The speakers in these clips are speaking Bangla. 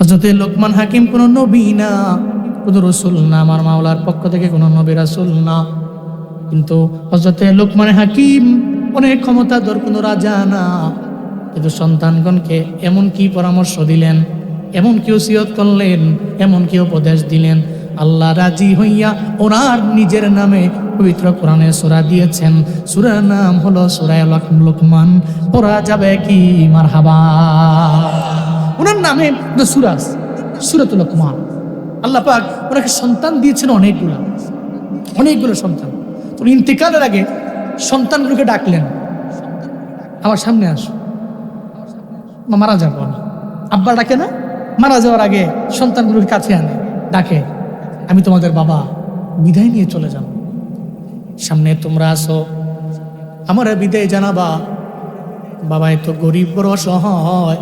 হযরতে লোকমান হাকিম কোনো নবী না, কোনো রসুল না, আমার মাওলার পক্ষ থেকে কোনো নবী রাসূল না, কিন্তু হযরতে লোকমান হাকিম অনেক ক্ষমতাধর কোনো রাজা না, কিন্তু সন্তানগণকে এমন কি পরামর্শ দিলেন, এমন কি ওসিয়ত করলেন, এমন কি উপদেশ দিলেন, আল্লাহ রাজি হইয়া ওনার নিজের নামে পবিত্র কোরআনে সূরা দিয়েছেন। সূরার নাম হলো সূরা লোকমান। পড়া যাবে কি মারহাবা? ওনার নামে সূরাতুল লোকমান। আল্লাহ পাক ওনাকে সন্তান দিয়েছেন অনেকগুলো সন্তান। তো ইন্তেকালের আগে সন্তানগুলোকে ডাকলেন, আমার সামনে আসো, মারা যাবো আমি। আব্বা ডাকে না, মারা যাওয়ার আগে সন্তানগুলোর কাছে আনে, ডাকে, আমি তোমাদের বাবা, বিদায় নিয়ে চলে যাব, সামনে তোমরা আসো, আমার বিদায় জানাবা। বাবাই তো গরিব, বড় অসহায়,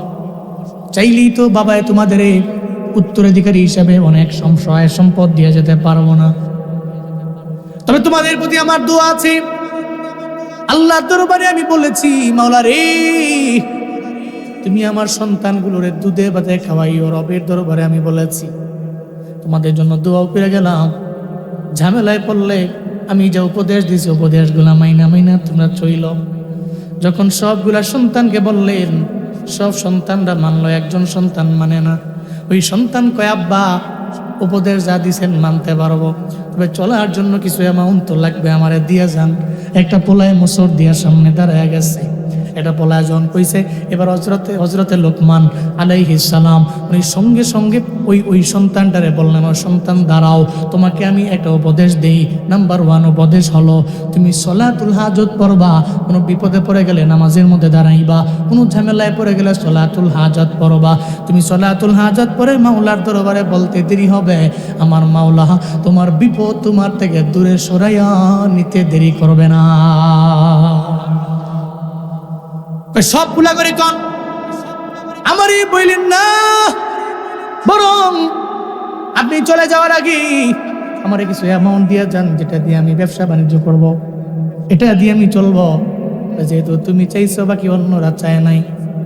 চাইলেই তো বাবাই তোমাদের এই উত্তরাধিকারী হিসাবে অনেক সহায় সম্পদ দিয়ে যেতে পারবো না, তবে তোমাদের প্রতি আমার দোয়া আছে। আল্লাহর দরবারে আমি বলেছি, মাওলা রে, তুমি আমার সন্তানগুলোরে দুধে ভাতে খাওয়াইও। রবের দরবারে আমি বলেছি, তোমাদের জন্য দোয়াও করে গেলাম, ঝামেলায় পড়লে আমি যা উপদেশ দিয়েছি উপদেশগুলা মাইনা তোমরা চইল। যখন সবগুলা সন্তানকে বললেন, সব সন্তানরা মানলো, একজন সন্তান মানে না। ওই সন্তান কয়, আব্বা উপদেশ যা দিছেন মানতে পারবো, তবে চলার জন্য কিছু অ্যামাউন্ট তো লাগবে, আমারে দিয়ে যান। একটা পোলায় মোসর দিয়া সামনে দাঁড়ায় গেছে। এটা পোলায় যখন কইছে, এবার হজরতে লোকমান আলাইহিস সালাম উনি সঙ্গে সঙ্গে ওই সন্তানটারে বললেন, আমার সন্তান দাঁড়াও, তোমাকে আমি একটা উপদেশ দেই। নাম্বার 1 উপদেশ হলো, তুমি সলাতুল হাজত পড়বা। কোনো বিপদে পড়ে গেলে নামাজের মধ্যে দাঁড়াইবা, কোনো ঝামেলায় পড়ে গেলে সলাতুল হাজত পড়বা। তুমি সলাতুল হাজত পড়ে মাওলার দরবারে বলতে দেরি হবে, আমার মাওলা তোমার বিপদ তোমার থেকে দূরে সরাইয়া নিতে দেরি করবে না। সবগুলা করে কন আমারই বললেন না, বরং আপনি চলে যাওয়ার আগে আমারে কিছু অ্যামাউন্ট দিয়ে যান, যেটা দিয়ে আমি ব্যবসা বাণিজ্য করব, এটা দিয়ে আমি চলবো। যেহেতু তুমি চাইছো, বাকি অন্যরা চায় নাই।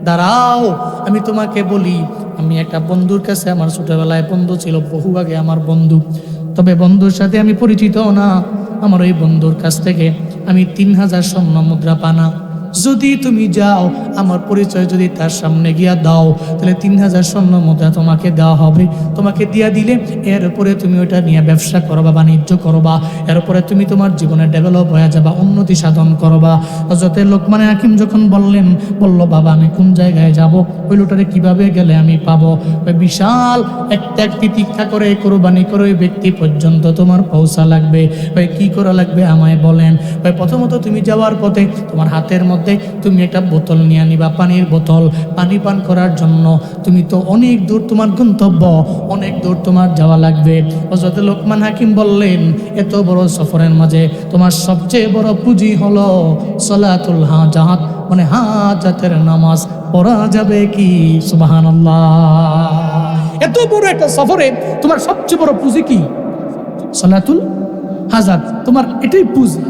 দাঁড়াও, আমি তোমাকে বলি, আমি একটা বন্ধুর কাছে, আমার ছোটবেলায় বন্ধু ছিল, বহু আগে আমার বন্ধু, তবে বন্ধুর সাথে আমি পরিচিত না। আমার ওই বন্ধুর কাছ থেকে আমি 3000 স্বর্ণ মুদ্রা পানা, যদি তুমি যাও আমার পরিচয় যদি তার সামনে গিয়া দাও, তাহলে 3000 স্বর্ণ মুদ্রা তোমাকে দেওয়া হবে। তোমাকে দিয়া দিলে এরপরে তুমি ওটা নিয়ে ব্যবসা করবা, বাণিজ্য করবা, এরপরে তুমি তোমার জীবনে ডেভেলপ হয়ে যাবা, উন্নতি সাধন করবা। হযরতে লোকমান হাকিম যখন বলল, বাবা আমি কোন জায়গায় যাব, ওই লোটারে কিভাবে গেলে আমি পাবো? ওই বিশাল একটা তিতিক্ষা করে কোরবানি করে ওই ব্যক্তি পর্যন্ত তোমার পৌঁছা লাগবে। ওই কি করা লাগবে আমায় বলেন। ওই প্রথমত তুমি যাওয়ার পথে তোমার হাতের মধ্যে তুমি একটা বোতল নিয়ে নিবা, পানির বোতল। পানি পান করার জন্য তুমি তো অনেক দূর, তোমার গন্তব্য অনেক দূর তোমার যাওয়া লাগবে। হযরত লোকমান হাকিম বললেন, এত বড় সফরের মাঝে তোমার সবচেয়ে বড় পুঁজি হলো সলাতুল হাজাত, মানে হাজাতের নামাজ পড়া যাবে কি? সুবহানাল্লাহ। এত বড় একটা সফরে তোমার সবচেয়ে বড় পুঁজি কি? সলাতুল হাজাত। তোমার এটাই পুঁজি,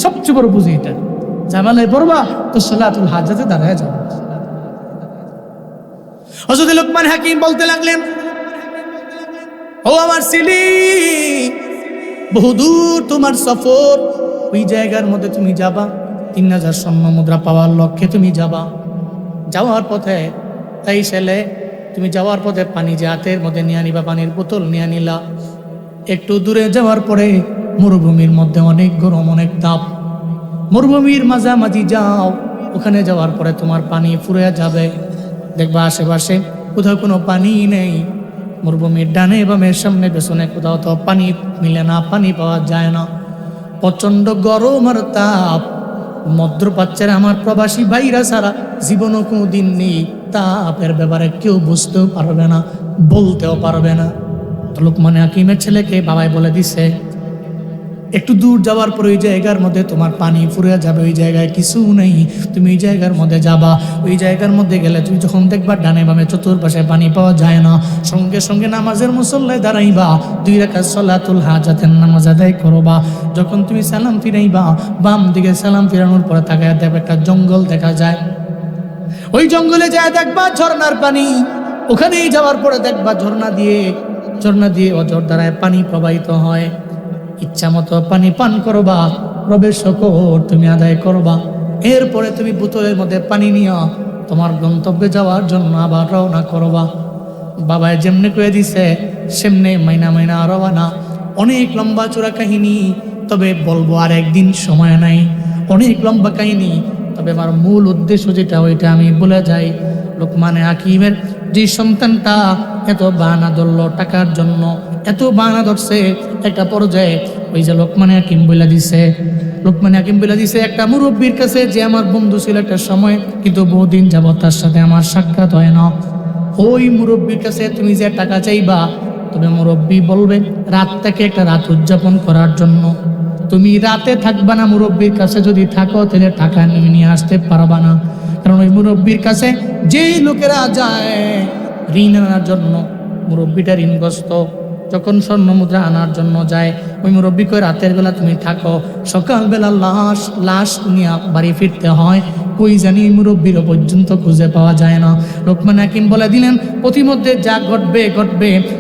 সবচেয়ে বড় পুঁজি এটা। ঝামেলায় পড়বা তো সলাতুল হাজাতে দাঁড়ায় যাবে। হযরত লোকমান হাকিম বলতে লাগলেন, ও আমার ছেলে, বহুদূর তোমার সফর, ওই জায়গার মধ্যে তুমি যাবা, 3000 স্বর্ণ মুদ্রা পাওয়ার লক্ষ্যে তুমি যাবা। যাওয়ার পথে এই ছেলে, তুমি যাওয়ার পথে পানি যে হাতের মধ্যে নিয়ে নিবা, পানির বোতল নিয়ে নিলা। একটু দূরে যাওয়ার পরে মরুভূমির মধ্যে অনেক গরম, অনেক তাপ, মরুভূমির মাঝামাঝি যাও। ওখানে যাওয়ার পরে তোমার পানি ফুরে যাবে, দেখবা আশেপাশে কোথাও কোনো পানি নেই। মরুভূমির ডানে বামে সামনে পেছনে কোথাও তো পানি মিলে না, পানি পাওয়া যায় না। প্রচণ্ড গরম আর তাপ। মধ্যপ্রাচ্যের আমার প্রবাসী ভাইরা ছাড়া জীবনও কোনো দিন নেই তাপের ব্যাপারে কেউ বুঝতেও পারবে না, বলতেও পারবে না। লোকমান হাকিমের ছেলেকে বাবাই বলে দিছে, একটু দূর যাওয়ার পর ওই জায়গার মধ্যে তোমার পানি ফুরে যাবে, ওই জায়গায় কিছু নেই, তুমি ওই জায়গার মধ্যে যাবা। ওই জায়গার মধ্যে গেলে তুমি যখন দেখবা ডানে বামে চতুর্পাশে পানি পাওয়া যায় না, সঙ্গে সঙ্গে নামাজের মুসল্লায় দাঁড়াইবা, 2 রাকাত সলাতুল হাজাতের নামাজ আদায় করবা। যখন তুমি সালাম ফিরাইবা, বাম দিকে সালাম ফিরানোর পরে তাকায় দেখবে একটা জঙ্গল দেখা যায়। ওই জঙ্গলে যায় দেখবা ঝর্ণার পানি, ওখানেই যাওয়ার পরে দেখবা ঝর্ণা দিয়ে অজর দ্বারায় পানি প্রবাহিত হয়। ইচ্ছা মতো পানি পান করবা, রবের শকর তুমি আদায় করবা। এরপরে তুমি বোতলের মধ্যে পানি নিয়ে তোমার গন্তব্যে যাওয়ার জন্য আবার রওনা করবা। বাবায় যেমনে করে দিছে সেমনে মাইনা রওনা। অনেক লম্বা চূড়া কাহিনী, তবে বলবো আর একদিন, সময় নাই। অনেক লম্বা কাহিনী, তবে আমার মূল উদ্দেশ্য যেটা ওইটা আমি বলে যাই। লোকমানে হাকিমের যে সন্তানটা এত বাহানা ধরলো টাকার জন্য, এত বাহানা ধরছে, একটা পর্যায়ে ওই যে লোকমানে হাকিম বলে দিছে একটা মুরব্বীর কাছে, যে আমার বন্ধু ছিল একটা সময়, কিন্তু বহুদিন যাবত তার সাথে আমার সাক্ষাৎ হয় না। ওই মুরব্বীর কাছে তুমি যে টাকা চাইবা, তবে মুরব্বী বলবে রাতটাকে একটা রাত উদযাপন করার জন্য। তুমি রাতে থাকবা না, মুরব্বীর কাছে যদি থাকো তাহলে টাকা নিয়ে আসতে পারবা না। কারণ ওই মুরব্বীর কাছে যেই লোকেরা যায় ঋণ আনার জন্য, মুরব্বীটা ঋণগ্রস্ত, যখন স্বর্ণ মুদ্রা আনার জন্য যায়, ওই মুরব্বী কই রাতের বেলা তুমি থাকো, সকালবেলা লাশ নিয়ে বাড়ি ফিরতে হয়। কই জানি মুরব্বীর পর্যন্ত খুঁজে পাওয়া যায় না। লোকমান হাকিম বলে দিলেন প্রতিমধ্যে যা ঘটবে,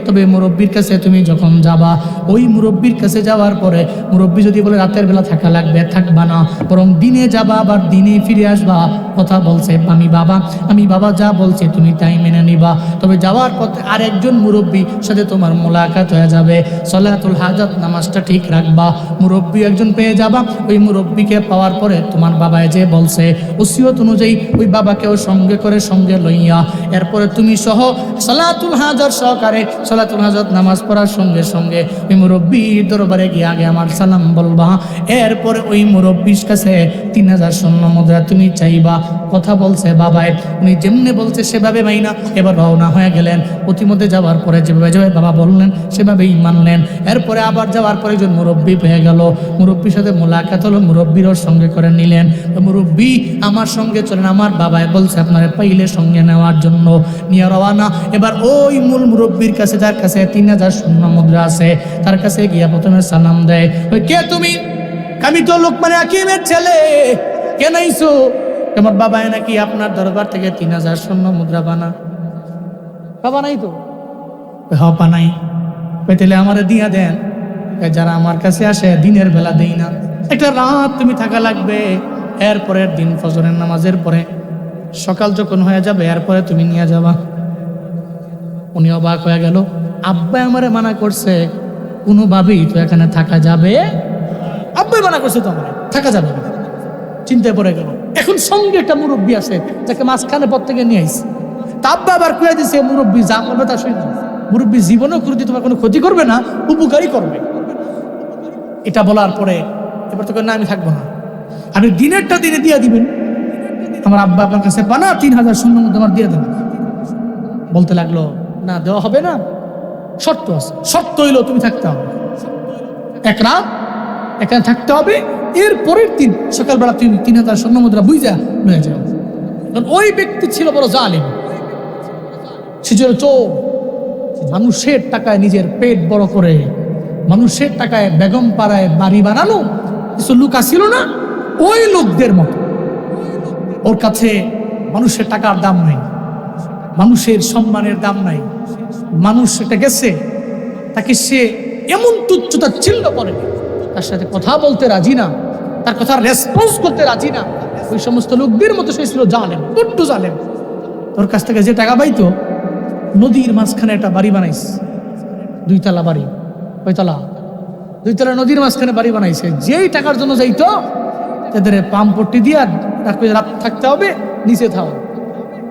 তবে মুরব্বীর কাছে তুমি যখন যাবা, ওই মুরব্বীর কাছে যাওয়ার পরে মুরব্বী যদি বলে রাতের বেলা থাকা লাগবে, থাকবা না, বরং দিনে যাবা, আবার দিনে ফিরে আসবা। কথা বলছে আমি বাবা যা বলছে তুমি তাই মেনে নিবা। তবে যাওয়ার পথে আরেকজন মুরব্বী সাথে তোমার মোলাকাত হয়ে যাবে। সলাতুল হাজাত নামাজটা ঠিক রাখবা। মুরব্বী একজন পেয়ে যাবা। ওই মুরব্বীকে পাওয়ার পরে তোমার বাবায় যে বলছে ওসিয়ত অনুযায়ী ওই বাবাকেও সঙ্গে লইয়া এরপরে তুমি সহ সলাতুল হাজাত সহকারে সলাতুল হাজাত নামাজ পড়ার সঙ্গে ওই মুরব্বীর দরবারে গিয়ে আগে আমার সালাম বলবা। এরপরে ওই মুরব্বীর কাছে 3000 স্বর্ণ মুদ্রা তুমি চাইবা। কথা বলছে বাবায়, উনি যেমনি বলছে সেভাবে মাইনা এবার রওনা হয়ে গেলেন। প্রতিমধ্যে যাওয়ার পরে যেভাবে বাবা বললেন সেভাবেই মানলেন। এরপরে আবার যাওয়ার পরে একজন মুরব্বী পেয়ে গেল, মুরব্বীর সাথে মোলাকাত হলো, মুরব্বীরও সঙ্গে করে নিলেন। মুরব্বী আমার সঙ্গে চলেন, আমার বাবায় বলছে আপনারা পাইলে সঙ্গে নেওয়ার জন্য নিয়ে রওনা। এবার ওই মূল মুরব্বীর কাছে, যার কাছে 3000 স্বর্ণ মুদ্রা আছে, তার কাছে গিয়া প্রথমে সালাম দেয়। ওই কে তুমি? আমি তো লোকমান হাকিমের ছেলে। কে নাইছো? তোমার বাবায় নাকি আপনার দরবার থেকে 3000 স্বর্ণ মুদ্রা বাবা নাই তো? হপা নাই, পেতেলে আমারে দিয়া দেন। যারা আমার কাছে আসে দিনের বেলা দেই না, একটা রাত তুমি থাকা লাগবে। এরপরের দিন ফজরের নামাজের পরে সকাল যখন হয়ে যাবে, এরপরে তুমি নিয়ে যাবা। উনি অবাক হয়ে গেল, আব্বা আমারে মানা করছে, কোনোভাবেই তো এখানে থাকা যাবে। আব্বাই মানা করছে তো আমারে থাকা যাবে না। চিন্তায় পড়ে গেল। এখন সঙ্গে একটা মুরব্বী আছে, যাকে মাঝখানে পর থেকে নিয়ে আইছে। তা আব্বা আবার কুয়ে দিছে, মুরব্বী যা করবে তা শুনে। মুরব্বী জীবনেও করে তোমার কোনো ক্ষতি করবে না, উপকারই করবে। এটা বলার পরে এবার তো না, আমি থাকবো না, আপনি দিনেরটা দিনে দিয়ে দিবেন। আমার আব্বা আপনার কাছে বানা 3000 স্বর্ণ মুদ্রা আমার দিয়ে দেবেন। বলতে লাগলো না, দেওয়া হবে না, শর্ত আছে। শর্ত হইলো তুমি থাকতে হবে, এক রাত এখানে থাকতে হবে। এর পরের দিন সকালবেলা তুমি 3000 স্বর্ণ মুদ্রা বুঝা নিয়ে যাও। কারণ ওই ব্যক্তি ছিল বড় জালিম, সে ছিল চোর। মানুষের টাকায় নিজের পেট বড় করে, মানুষের টাকায় বেগম পাড়ায় বাড়ি বানানো কিছু লোক আসছিল না, ওই লোকদের মতো। ওর কাছে মানুষের টাকার দাম নাই, মানুষের সম্মানের দাম নাই। মানুষ এটা গেছে, তাকে সে এমন তুচ্ছতা চিহ্ন করে, তার সাথে কথা বলতে রাজি না, তার কথা রেসপন্স করতে রাজি না। ওই সমস্ত লোকদের মতো সে ছিল জালেম, বড্ড জালেম। তোর কাছ থেকে যে টাকা পাইতো, নদীর মাঝখানে একটা বাড়ি বানাইছে, 2 তলা বাড়ি। কয়তলা? 2 তলা নদীর মাঝখানে বাড়ি বানাইছে। যেই টাকার জন্য যাইতো, তাদের পাম্পট্টি দিয়া রাত থাকতে হবে, নিচে থাও।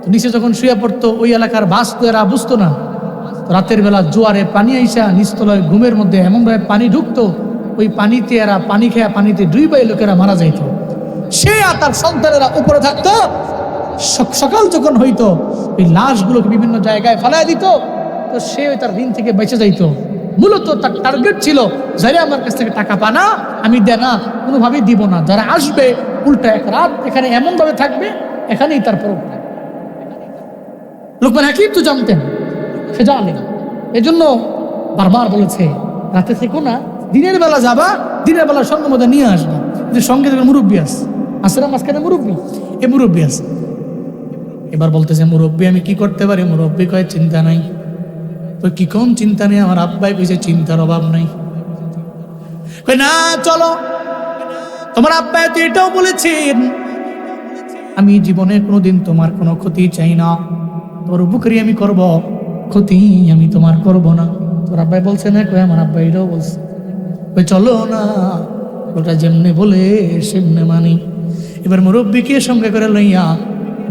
তো নিচে যখন শুয়ে পড়তো, ওই এলাকার বাস তো এরা বুঝতো না। রাতের বেলা জোয়ারে পানি আইসা নিচতলায় ঘুমের মধ্যে এমনভাবে পানি ঢুকতো, ওই পানিতে এরা পানি খেয়া পানিতে ডুইবাই লোকেরা মারা যাইত। সে আর তার সন্তানেরা উপরে থাকতো। সকাল যখন হইতো, ওই লাশগুলোকে বিভিন্ন জায়গায় ফেলাই দিত। তো সে ওই তার ঋণ থেকে বেঁচে যাইতো। মূলত তার টার্গেট ছিল, যারা আমার কাছ থেকে টাকা পানা আমি দেনা কোনোভাবেই দিব না, যারা আসবে উল্টা এক রাত এখানে এমনভাবে থাকবে, এখানেই তার পর। লোকমান হাকিম তো জানতেন, সে জানে, এজন্য বারবার বলেছে রাতে থেকো না, দিনের বেলা যাবা, দিনের বেলা স্বর্ণ মুদ্রা নিয়ে আসবা। যে সঙ্গে মুরব্বী আছে না মাঝখানে মুরব্বী, এ মুরব্বী আছে। এবার বলতেছে মুরব্বী আমি কি করতে পারি? মুরব্বী কয় চিন্তা নাই। কই কি কোন চিন্তা নেই? আমার আব্বাই কইছে চিন্তার অভাব নাই। কই না চলো, তোমার আব্বাই তো এটাও বলেছেন আমি জীবনে কোনোদিন তোমার কোনো ক্ষতি চাই না, তোমার উপকারী আমি করব, ক্ষতি আমি তোমার করব না। তোর আব্বাই বলছে না? কই আমার আব্বাই এটাও বলছে। কই চলো না, ওটা যেমনি বলে সেমনি মানি। এবার মুরব্বীকে সঙ্গে করে লইয়া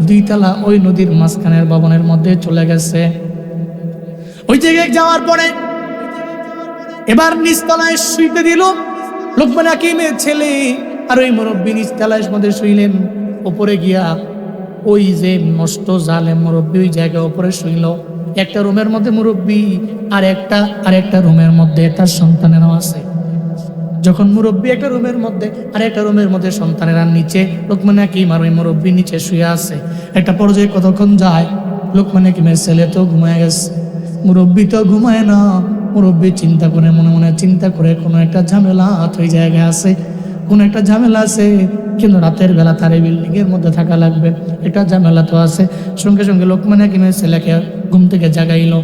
2 তলা ওই নদীর মাঝখানের ভবনের মধ্যে চলে গেছে। ওই জায়গায় যাওয়ার পরে এবার নিচতলায় শুইতে দিল লোকমান হাকিমের ছেলে, আর ওই মুরব্বী নিচতলায় মধ্যে শুইলেন। উপরে গিয়া ওই যে নষ্ট জালেম মুরব্বী ওই জায়গায় উপরে শুইল। একটা রুমের মধ্যে মুরব্বী, আর একটা রুমের মধ্যে তার সন্তানেরাও আছে। যখন মুরব্বী একটা রুমের মধ্যে আর একটা রুমের মধ্যে সন্তানেরা নিচে, লোকমান হাকিম আর ওই মুরব্বী নিচে শুয়ে আছে। একটা পর্যায়ে কতক্ষণ যায়, লোকমান হাকিমের ছেলে তো ঘুমায় গেছে, মুরব্বী তো ঘুমায় না। মুরব্বী চিন্তা করে, মনে মনে চিন্তা করে কোনো একটা ঝামেলা ওই জায়গায় আছে, কোনো একটা ঝামেলা আছে, কিন্তু রাতের বেলা তার এই বিল্ডিং এর মধ্যে থাকা লাগবে, একটা ঝামেলা তো আছে। সঙ্গে সঙ্গে লোকমান হাকিমের ছেলেকে ঘুম থেকে জাগাইলো।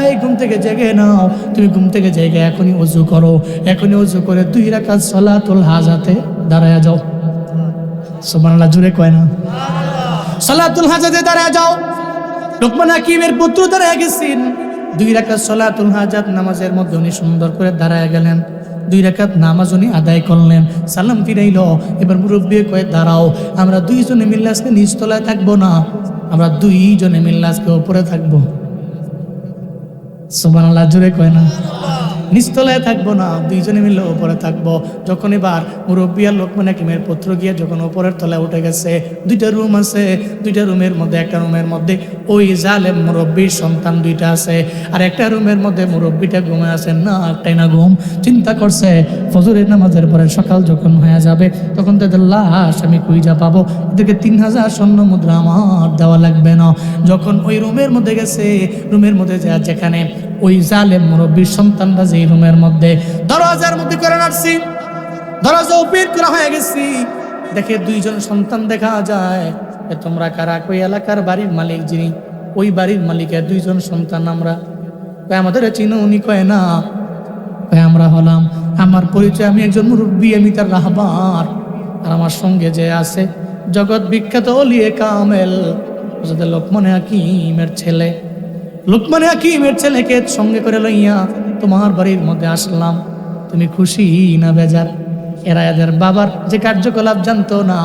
এই ঘুম থেকে জেগে নাও, তুমি ঘুম থেকে জেগে এখনই ওযু করো, এখনই ওযু করে 2 রাকাত সালাতুল হাজাতে দাঁড়ায়া যাও। সুবহানাল্লাহ, জোরে কয় না? সালাতুল হাজাতে দাঁড়ায়া যাও। লোকমান হাকিমের পুত্র দাঁড়ায়া গেছেন। 2 রাকাত সালাতুল হাজাত নামাজের মধ্যে উনি সুন্দর করে দাঁড়ায়া গেলেন। 2 রাকাত নামাজ উনি আদায় করলেন, সালাম ফিরাইল। এবার মুরব্বী কয়ে দাঁড়াও, আমরা 2 জনে মিলে আজকে নিচতলায় থাকবো না, আমরা 2 জনে মিলে আজকে উপরে থাকবো। সুবহানাল্লাহ, জোরে কয় না? নিচতলায় থাকবো না, 2 জনে মিলে উপরে থাকবো। যখন এবার মুরব্বী আর লোকমান হাকিমের পুত্র গিয়ে যখন উপরের তলায় উঠে গেছে, 2টা রুম আছে, 2টা রুমের মধ্যে একটা রুমের মধ্যে ওই জালেম মুরব্বীর সন্তান 2টা আছে, আর একটা রুমের মধ্যে মুরব্বীটা ঘুমে আছে। না একটাই না ঘুম, চিন্তা করছে ফজরের নামাজের পরে সকাল যখন হয়ে যাবে তখন তাদের লাশ আমি কুইজা পাবো, এদেরকে 3000 স্বর্ণ মুদ্রা আমার দেওয়া লাগবে না। যখন ওই রুমের মধ্যে গেছে, রুমের মধ্যে যেখানে ওই জালেম মুরব্বীর সন্তানরা যে রুমের মধ্যে দরজার মধ্যে করে রাখছি, দরজা ওপেন করা হয়ে গেছি, দেখে 2 জন সন্তান দেখা যায়। তোমরা কারা? কই এলাকার বাড়ির মালিক যিনি, ওই বাড়ির মালিকের 2 জন সন্তান আমরা। আমাদের চিনো? উনি কয় না। আমরা হলাম, আমার পরিচয় আমি একজন মুরব্বী, আমি তার রাহবার, আর আমার সঙ্গে যে আছে জগৎ বিখ্যাত ওলিয়ে কামেল হযরত লোকমান হাকিমের ছেলে। লোকমান হাকিমের ছেলেকে সঙ্গে করে লইয়া তোমার বাড়ির মধ্যে আসলাম। তুমি খুশি না বেজার? এরা এদের বাবার যে কার্যকলাপ জানতো না,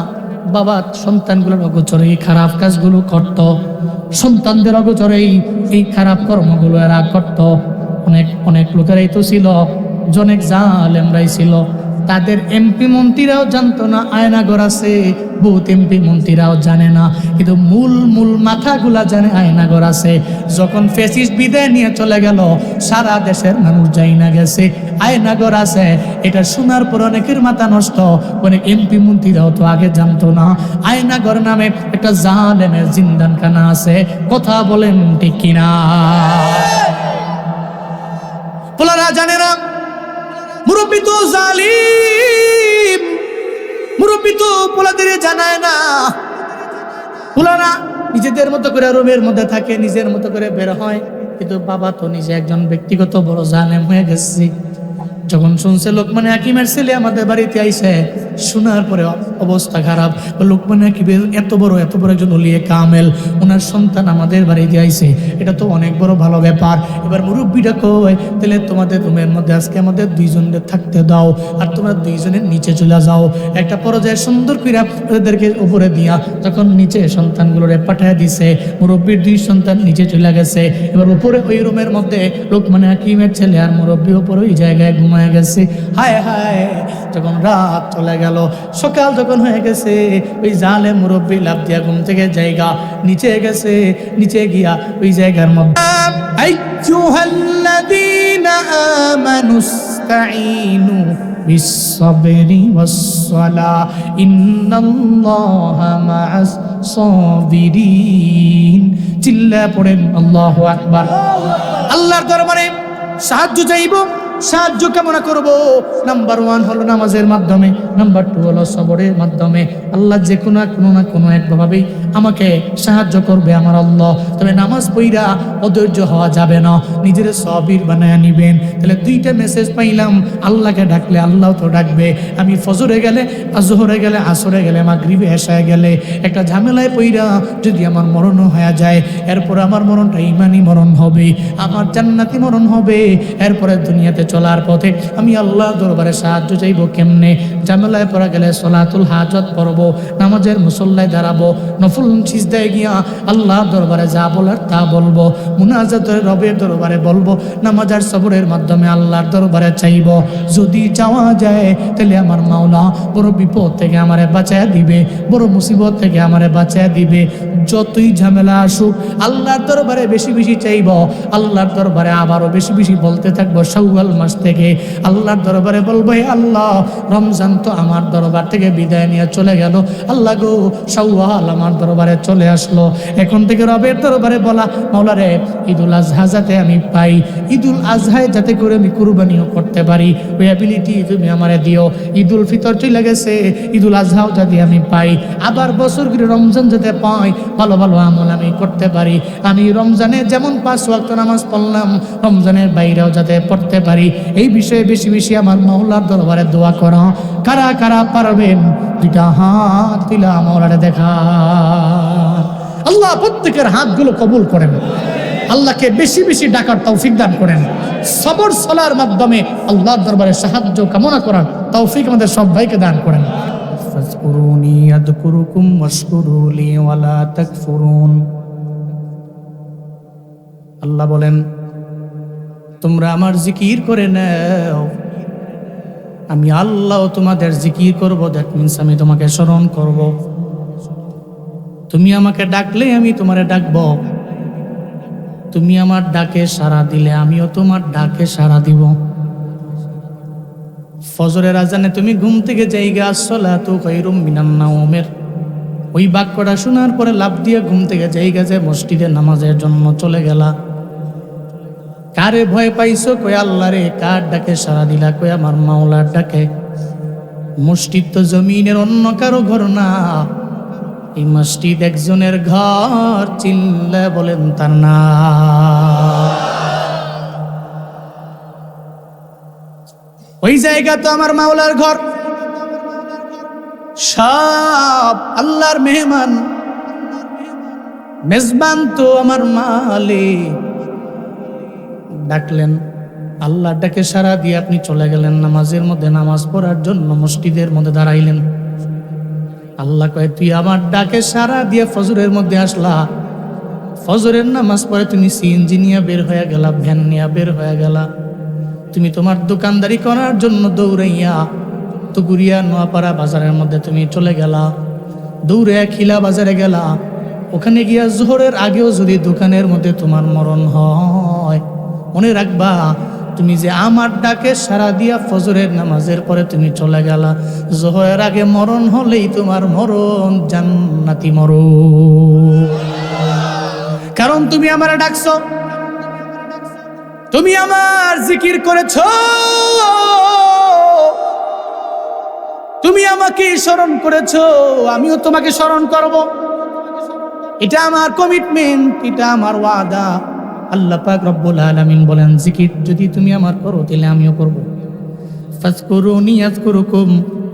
বাবা সন্তানগুলোর অগোচরে এই খারাপ কাজগুলো করত, সন্তানদের অগোচরে এই খারাপ কর্মগুলো এরা করত। অনেক অনেক লোকেরাই তো ছিল, অনেক জালেমরাই ছিল, তাদের এমপি মন্ত্রীরাও জানতো না আয়নাঘর আছে, বহুত এমপি মন্ত্রীরাও জানে না, কিন্তু মূল মাথাগুলা জানে আয়নাঘর আছে। যখন ফ্যাসিস্ট বিদায় নিয়ে চলে গেল, সারা দেশের মানুষ যাই না গেছে আয়নাঘর আছে, এটা শোনার পর অনেকের মাথা নষ্ট। অনেক এমপি মন্ত্রীরাও তো আগে জানতো না আয়নাঘর নামে একটা জালেমের জিন্দানখানা আছে। কথা বলেন ঠিক কিনা? পোলারা জানে না, মুরব্বী তো জালিম, মুরব্বী তো পোলাদের জানায় না। পোলারা নিজেদের মতো করে রুমের মধ্যে থাকে, নিজের মতো করে বের হয়, কিন্তু বাবা তো নিজে একজন ব্যক্তিগত বড় জালেম হয়ে গেছে। যখন শুনছে লোকমান হাকিমের ছেলে আমাদের বাড়িতে আইছে, শোনার পরে অবস্থা খারাপ। লোকমান হাকিমের এত বড় একজন ওলিয়ে কামেল, ওনার সন্তান আমাদের বাড়িতে আইছে, এটা তো অনেক বড় ভালো ব্যাপার। এবার মুরব্বীটা কয়, তাহলে তোমাদের রুমের মধ্যে আজকে আমাদের 2 জনের থাকতে দাও, আর তোমরা 2 জনের নিচে চলে যাও। একটা পর্যায়ে সুন্দর করে ওদেরকে উপরে দিয়া যখন নিচে সন্তানগুলোরে পাঠায় দিছে, মুরব্বীর 2 সন্তান নিচে চলে গেছে। এবার উপরে ওই রুমের মধ্যে লোকমান হাকিমের ছেলে আর মুরব্বী উপরে ওই জায়গায় ঘুমায় গেছে। হায় হায়, যখন রাত চলে গেল, সকাল যখন হয়ে গেছে, ওই জালেম মুরব্বী লাফ দিয়া ঘুম থেকে জায়গা নিচে গেছে। নিচে গিয়া ওই জায়গার মধ্যে আইয়ুহাল্লাযীনা আমানুস্তাঈনু বিস-সাবরি ওয়াস-সালাহ ইন্নাল্লাহা মা'আস সাবিরিন। চিল্লা পড়েন আল্লাহু আকবার। আল্লাহর দরবারে সাহায্য চাইব, সাহায্য কামনা করব। নাম্বার 1 হলো নামাজের মাধ্যমে, নাম্বার 2 হলো সবরের মাধ্যমে। আল্লাহ যে কোনো না কোনো একভাবেই আমাকে সাহায্য করবে আমার আল্লাহ। তবে নামাজ পড়া অধৈর্য হওয়া যাবে না, নিজের সবির বানায় নিবেন। তাহলে 2টা মেসেজ পাইলাম, আল্লাহকে ডাকলে আল্লাহ তো ডাকবে। আমি ফজরে গেলে, জোহরে গেলে, আসরে গেলে, মাগরিবে এশায় গেলে একটা ঝামেলায় পইরা যদি আমার মরণ হয়ে যায়, এরপর আমার মরণটা ইমানি মরণ হবে, আমার জান্নাতি মরণ হবে। এরপরে দুনিয়াতে চলার পথে আমি আল্লাহ দরবারে সাহায্য চাইব কেমনে? ঝামেলায় পড়া গেলে সলাতুল হাজত পড়ব, নামাজের মুসল্লায় দাঁড়াবো, নফল সিজদায় গিয়া আল্লাহ দরবারে যা বলার তা বলবো, মুনাজাতের রবের দরবারে বলবো, নামাজ আর সবরের মাধ্যমে আল্লাহর দরবারে চাইব। যদি চাওয়া যায় তাহলে আমার মাওলা বড় বিপদ থেকে আমারে বাঁচায় দিবে, বড় মুসিবত থেকে আমারে বাঁচায় দিবে। যতই ঝামেলা আসুক আল্লাহর দরবারে বেশি বেশি চাইব, আল্লাহর দরবারে আবারও বেশি বেশি বলতে থাকবো। শাওয়াল মাস থেকে আল্লাহর দরবারে বলবো, হে আল্লাহ, রমজান তো আমার দরবার থেকে বিদায় নিয়ে চলে গেল, আল্লাহ গো শাওয়াল আমার দরবারে চলে আসলো। এখন থেকে রবের দরবারে বলা, মাওলা রে, ঈদুল আজহা যাতে আমি পাই, ঈদুল আজহায় যাতে করে আমি কুরবানিও করতে পারি, ওই অ্যাবিলিটি তুমি আমারে দিও। ঈদুল ফিতর চলে গেছে, ঈদুল আজহাও যদি আমি পাই, আবার বছর ঘুরে রমজান যাতে পাই, ভালো ভালো আমল আমি করতে পারি। আমি রমজানে যেমন 5 ওয়াক্ত নামাজ পড়লাম, রমজানের বাইরেও যাতে পড়তে পারি। এই বিষয়ে বেশি বেশি আমার মাওলার দরবারে দোয়া করো। কারা কারা পারবেন 2টা হাত তুলে মাওলারে দেখা। আল্লাহ প্রত্যেকের হাতগুলো কবুল করেন, আল্লাহকে বেশি বেশি ডাকার তৌফিক দান করেন। সবর সলার মাধ্যমে আল্লাহর দরবারে সাহায্য কামনা করার তৌফিক আমাদের সবাইকে দান করেন। ফাজকুরুনি আযকুরুকুম ওয়াশকুরু লি ওয়ালা তাকফুরুন। আল্লাহ বলেন, তোমরা আমার জিকির করে নাও, আমি আল্লাহ তোমাদের জিকির করব। দ্যাট মিন্স আমি তোমাকে স্মরণ করব। তুমি আমাকে ডাকলে আমি তোমারে ডাকব, তুমি আমার ডাকে সাড়া দিলে আমিও তোমার ডাকে সাড়া দিব। ফজরের আজানে তুমি ঘুম থেকে জায়গা, আসসালাতু খায়রুম মিনান নাওমের ওই বাক্যটা শোনার পরে লাফ দিয়ে ঘুম থেকে জায়গা, যে মসজিদে নামাজের জন্য চলে গেলা। কারে ভয় পাইছো? কই আল্লাহ রে। কার ডাকে সাড়া দিলা? কই আমার মাওলার ডাকে। মসজিদ তো জমিনের অন্য কারো ঘর না, এই মসজিদ একজনের ঘর। চিল্লা বলেন তার না। ওই জায়গা তো আমার মাওলার ঘর। সব আল্লাহর মেহমান, মেজবান তো আমার মালিক। ডাকলেন, আল্লাহর ডাকে সাড়া দিয়ে আপনি চলে গেলেন নামাজের মধ্যে, নামাজ পড়ার জন্য মসজিদের মধ্যে দাঁড়াইলেন। আল্লাহ কয়, তুই আমার ডাকে সাড়া দিয়ে ফজরের মধ্যে আসলা, ফজরের নামাজ পড়ে তুমি সিএনজি নিয়ে বের হয়ে গেলা, ভ্যান নিয়ে বের হয়ে গেলা। তুমি তোমার দোকানদারি করার জন্য দৌড়াইয়া তুগুরিয়া নোয়াপাড়া বাজারের মধ্যে তুমি চলে গেলা, দৌড়ে খিলা বাজারে গেলা। ওখানে গিয়া জোহরের আগেও যদি দোকানের মধ্যে তোমার মরণ হয়, মনে রাখবা তুমি যে আমার ডাকে সাড়া দিয়া ফজরের নামাজের পরে তুমি চলে গেলা, জোহরের আগে মরণ হলেই তোমার মরণ জান্নাতি মরণ। কারণ তুমি আমারে ডাকছো, তুমি আমার জিকির করেছো, তুমি আমাকে স্মরণ করেছো, আমিও তোমাকে স্মরণ করব। এটা আমার কমিটমেন্ট, এটা আমার ওয়াদা। আল্লাহ পাক রব্বুল আলামিন বলেন, জিকির যদি তুমি আমার করো তাহলে আমিও করব। ফাজকুরুনি আযকুরুকুম,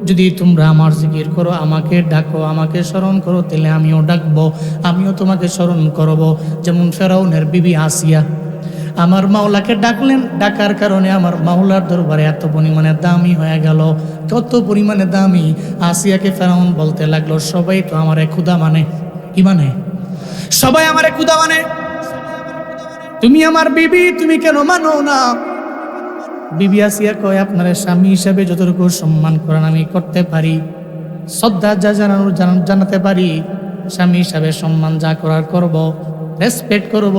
যদি তোমরা আমার জিকির করো, আমাকে ডাকো, আমাকে স্মরণ করো, তাহলে আমিও ডাকবো, আমিও তোমাকে স্মরণ করব। যেমন ফেরাউনের বিবি আসিয়া আমার মাওলাকে ডাকলেন, ডাকার কারণে আমার মাওলার দরবারে এত পরিমাণে দামি হয়ে গেল। কত পরিমাণে দামি! আসিয়াকে ফেরাউন বলতে লাগলো, সবাই তো আমারে ক্ষুধা মানে। কি মানে? সবাই আমারে ক্ষুধা মানে। তুমি আমার বিবি, তুমি কেন মানো না? বিবি আসিয়া কয়, আপনার স্বামী হিসাবে যতটুকু সম্মান করেন আমি করতে পারি, শ্রদ্ধা যা জানানোর জানাতে পারি, স্বামী হিসাবে সম্মান যা করার করব, রেসপেক্ট করব,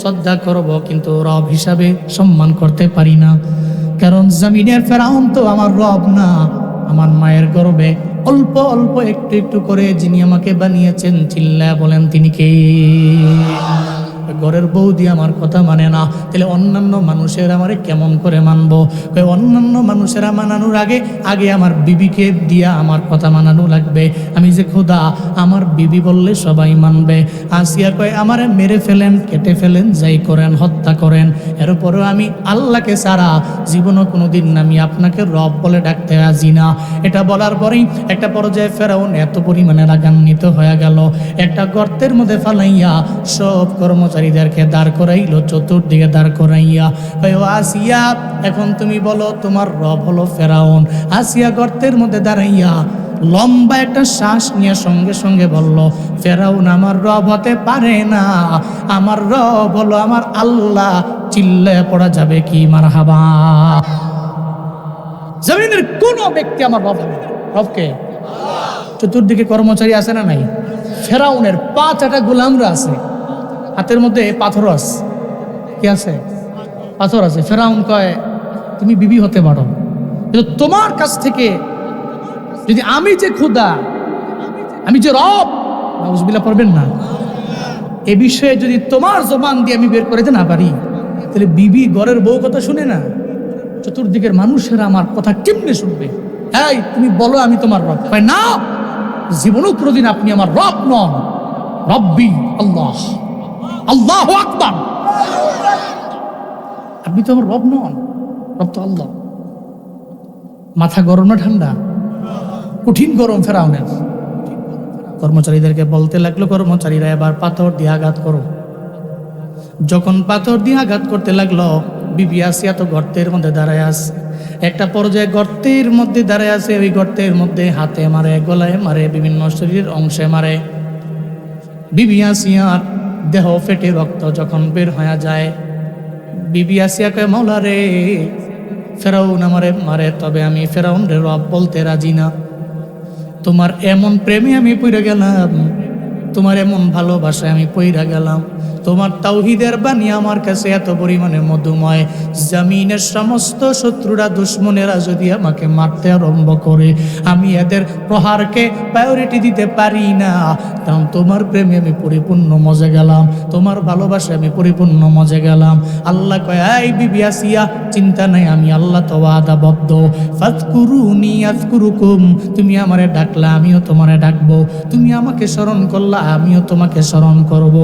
শ্রদ্ধা করব, কিন্তু রব হিসাবে সম্মান করতে পারি না। কারণ জমিনের ফেরাউন তো আমার রব না। আমার মায়ের গর্ভে অল্প অল্প একটু একটু করে যিনি আমাকে বানিয়েছেন, চিল্লা বলেন তিনি কে? ঘরের বউ দিয়ে আমার কথা মানে না, তাহলে অন্যান্য মানুষের আমারে কেমন করে মানবো? অন্যান্য মানুষেরা মানানোর আগে আগে আমার বিবিকে দিয়া আমার কথা মানানো লাগবে। আমি যে খোদা, আমার বিবি বললে সবাই মানবে। আসিয়া কয় আমারে মেরে ফেলেন, কেটে ফেলেন, যাই করেন, হত্যা করেন, এরপরেও আমি আল্লাহকে ছাড়া জীবনও কোনোদিন আমি আপনাকে রব বলে ডাকতে রাজি না। এটা বলার পরেই একটা পর্যায়ে ফেরাউন এত পরিমাণে রাগান্বিত হয়ে গেল, একটা গর্তের মধ্যে ফালাইয়া সব কর্মচারীদেরকে দাঁড় করাইল, চতুর্দিকে দাঁড় করাইয়া ও আসিয়া, এখন তুমি বলো তোমার রব হলো ফেরাউন। আসিয়া গর্তের মধ্যে দাঁড়াইয়া লম্বা একটা শ্বাস নিয়ে সঙ্গে সঙ্গে বলল, ফেরাউন আমার রব হতে পারে না, আমার রব হলো আমার আল্লাহ। চিল্লায় পড়া যাবে কি মারহাবা? জমিনের কোন ব্যক্তি আমার রব হবে? রবকে? চতুর্দিকে কর্মচারী আছে না নাই? ফেরাউনের 5টা গোলামরা আছে, হাতের মধ্যে পাথর আছে। কি আছে? পাথর আছে। ফেরাউন কয় তুমি বিবি হতে পারো, কিন্তু তোমার কাছ থেকে যদি আমি যে খোদা, আমি যে রব, নাউজুবিল্লাহ পড়বেন না, এ বিষয়ে যদি তোমার জবান দিয়ে আমি বের করে দিতে না পারি, তাহলে বিবি ঘরের বউ কথা শুনে না, চতুর্দিকের মানুষেরা আমার কথা কেমনে শুনবে? এই তুমি বলো আমি তোমার রব। কয় না, জীবনও কোনোদিন আপনি আমার রব নন। রব্বি আল্লাহ, আল্লাহু আকবার। আপনি তো আমার রব নন, রব তো আল্লাহ। মাথা গরম না ঠান্ডা? কঠিন গরম ফেরাউনের। কর্মচারীদেরকে বলতে লাগলো, কর্মচারীরা এবার পাথর দিয়ে আঘাত করো। যখন পাথর দিয়ে আঘাত করতে লাগলো, বিবি আসিয়া তো গর্তের মধ্যে দাঁড়ায় আছে। একটা পর্যায়ে গর্তের মধ্যে দাঁড়ায় আছে, ওই গর্তের মধ্যে হাতে মারে, গলায় মারে, বিভিন্ন শরীরের অংশে মারে। বিবি আসিয়ার দেহ ফেটে রক্ত যখন বের হয়ে যায়, বিবি আসিয়া কয় মাওলা রে, ফেরাউন আমারে মারে, তবে আমি ফেরাউন রে রব বলতে রাজি না। তোমার এমন প্রেমে আমি পইরা গেলাম, তোমার এমন ভালোবাসায় আমি পইরা গেলাম, তোমার তাওহীদের বাণী আমার কাছে এত পরিমাণে মধুময়, জমিনের সমস্ত শত্রুরা, দুশ্মনেরা যদি আমাকে মারতে আরম্ভ করে, আমি এদের প্রহারকে প্রায়োরিটি দিতে পারি না, কারণ তোমার প্রেমে আমি পরিপূর্ণ মজে গেলাম, তোমার ভালোবাসায় আমি পরিপূর্ণ মজে গেলাম। আল্লাহ কয়, এই বিবি আসিয়া, চিন্তা নাই, আমি আল্লাহ তো ওয়াদাবদ্ধ। ফাযকুরুনি আযকুরুকুম, তুমি আমারে ডাকলা, আমিও তোমারে ডাকবো, তুমি আমাকে স্মরণ করলা, আমিও তোমাকে স্মরণ করব।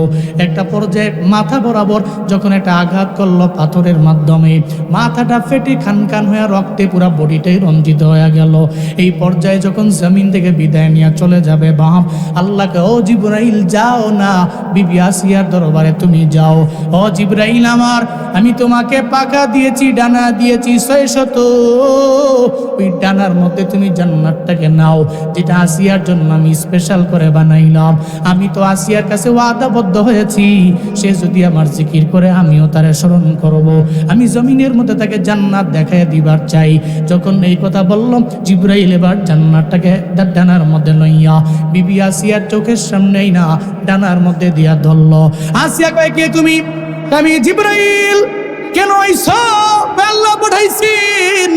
একটা পর্যায়ে মাথা বরাবর যখন একটা আঘাত করলো পাথরের মাধ্যমে, মাথাটা ফেটে খান খান হয়ে রক্তে পুরা বডিটাই রঞ্জিত হয়ে গেল। এই পর্যায়ে যখন জমিন থেকে বিদায় নিয়ে চলে যাবে বাপ, আল্লাহকে, ও জিবরাইল যাও না, বিবি আসিয়ার দরবারে তুমি যাও। ও জিবরাইল আমার, আমি তোমাকে পাখা দিয়েছি, ডানা দিয়েছি 600, ওই ডানার মধ্যে তুমি জান্নাতটাকে নাও, যেটা আসিয়ার জন্য আমি স্পেশাল করে বানাইলাম। আমি তো আসিয়ার কাছে ওয়াদাবদ্ধ হয়েছি, সে যদি আমার জিকির করে আমিও তারে স্মরণ করব, আমি জমিনের মধ্যে তাকে জান্নাত দেখায় দিবার চাই। যখন এই কথা বললাম, জিবরাইল এবার জান্নাতটাকে ডানার মধ্যে লইয়া বিবি আসিয়ার চোখের সামনেই না ডানার মধ্যে দিয়া ধরল। আসিয়া কয়, কে তুমি? আমি জিবরাইল। কেন আইছো? আল্লাহ পাঠাইছেন।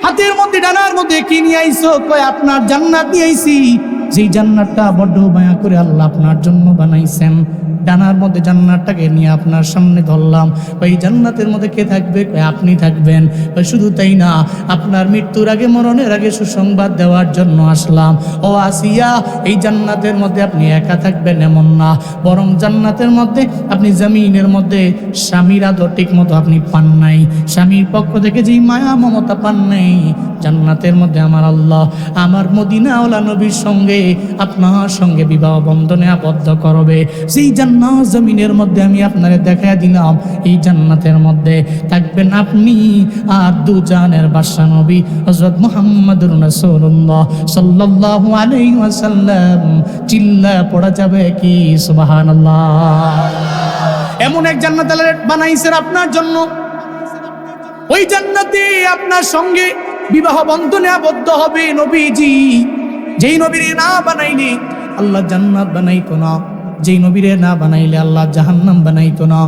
হাতের মধ্যে ডানার মধ্যে কি নিয়ে আইছো? কয় আপনার জান্নাত নিয়ে আইছি, যেই জান্নাতটা বড্ড মায়া করে আল্লাহ আপনার জন্য বানাইছেন। ডানার মধ্যে জান্নাতটাকে নিয়ে আপনার সামনে ধরলাম। ওই জান্নাতের মধ্যে কে থাকবে? আপনি থাকবেন। শুধু তাই না, আপনার মৃত্যুর আগে, মরণের আগে সুসংবাদ দেওয়ার জন্য আসলাম। ও আসিয়া, এই জান্নাতের মধ্যে আপনি একা থাকবেন এমন না, বরং জান্নাতের মধ্যে আপনি জমিনের মধ্যে স্বামীর আদর ঠিক মতো আপনি পান নাই, স্বামীর পক্ষ থেকে যেই মায়া মমতা পান নাই, জান্নাতের মধ্যে আমার আল্লাহ আমার মদিনাওয়ালা নবীর সঙ্গে আপনার সঙ্গে বিবাহ বন্ধনে আবদ্ধ করবে। সেই জান্নাত জমিনের মধ্যে আমি আপনাকে দেখায় দিলাম, এই জান্নাতের মধ্যে থাকবেন আপনি আর দুজানের বাদশা নবী হযরত মুহাম্মদুর রাসূলুল্লাহ সাল্লাল্লাহু আলাইহি ওয়াসাল্লাম। চিল্লা পড়া যাবে কি সুবহানাল্লাহ? এমন এক জান্নাত আল্লাহ বানাইছেন আপনার জন্য, ওই জান্নাতে আপনার সঙ্গে বিবাহ বন্ধনে আবদ্ধ হবে নবীজি। যেই নবীরে না বানাইলে আল্লাহ জান্নাত বানাইতো না, যেই নবীরে না বানাইলে আল্লাহ জাহান্নাম বানাইতো না,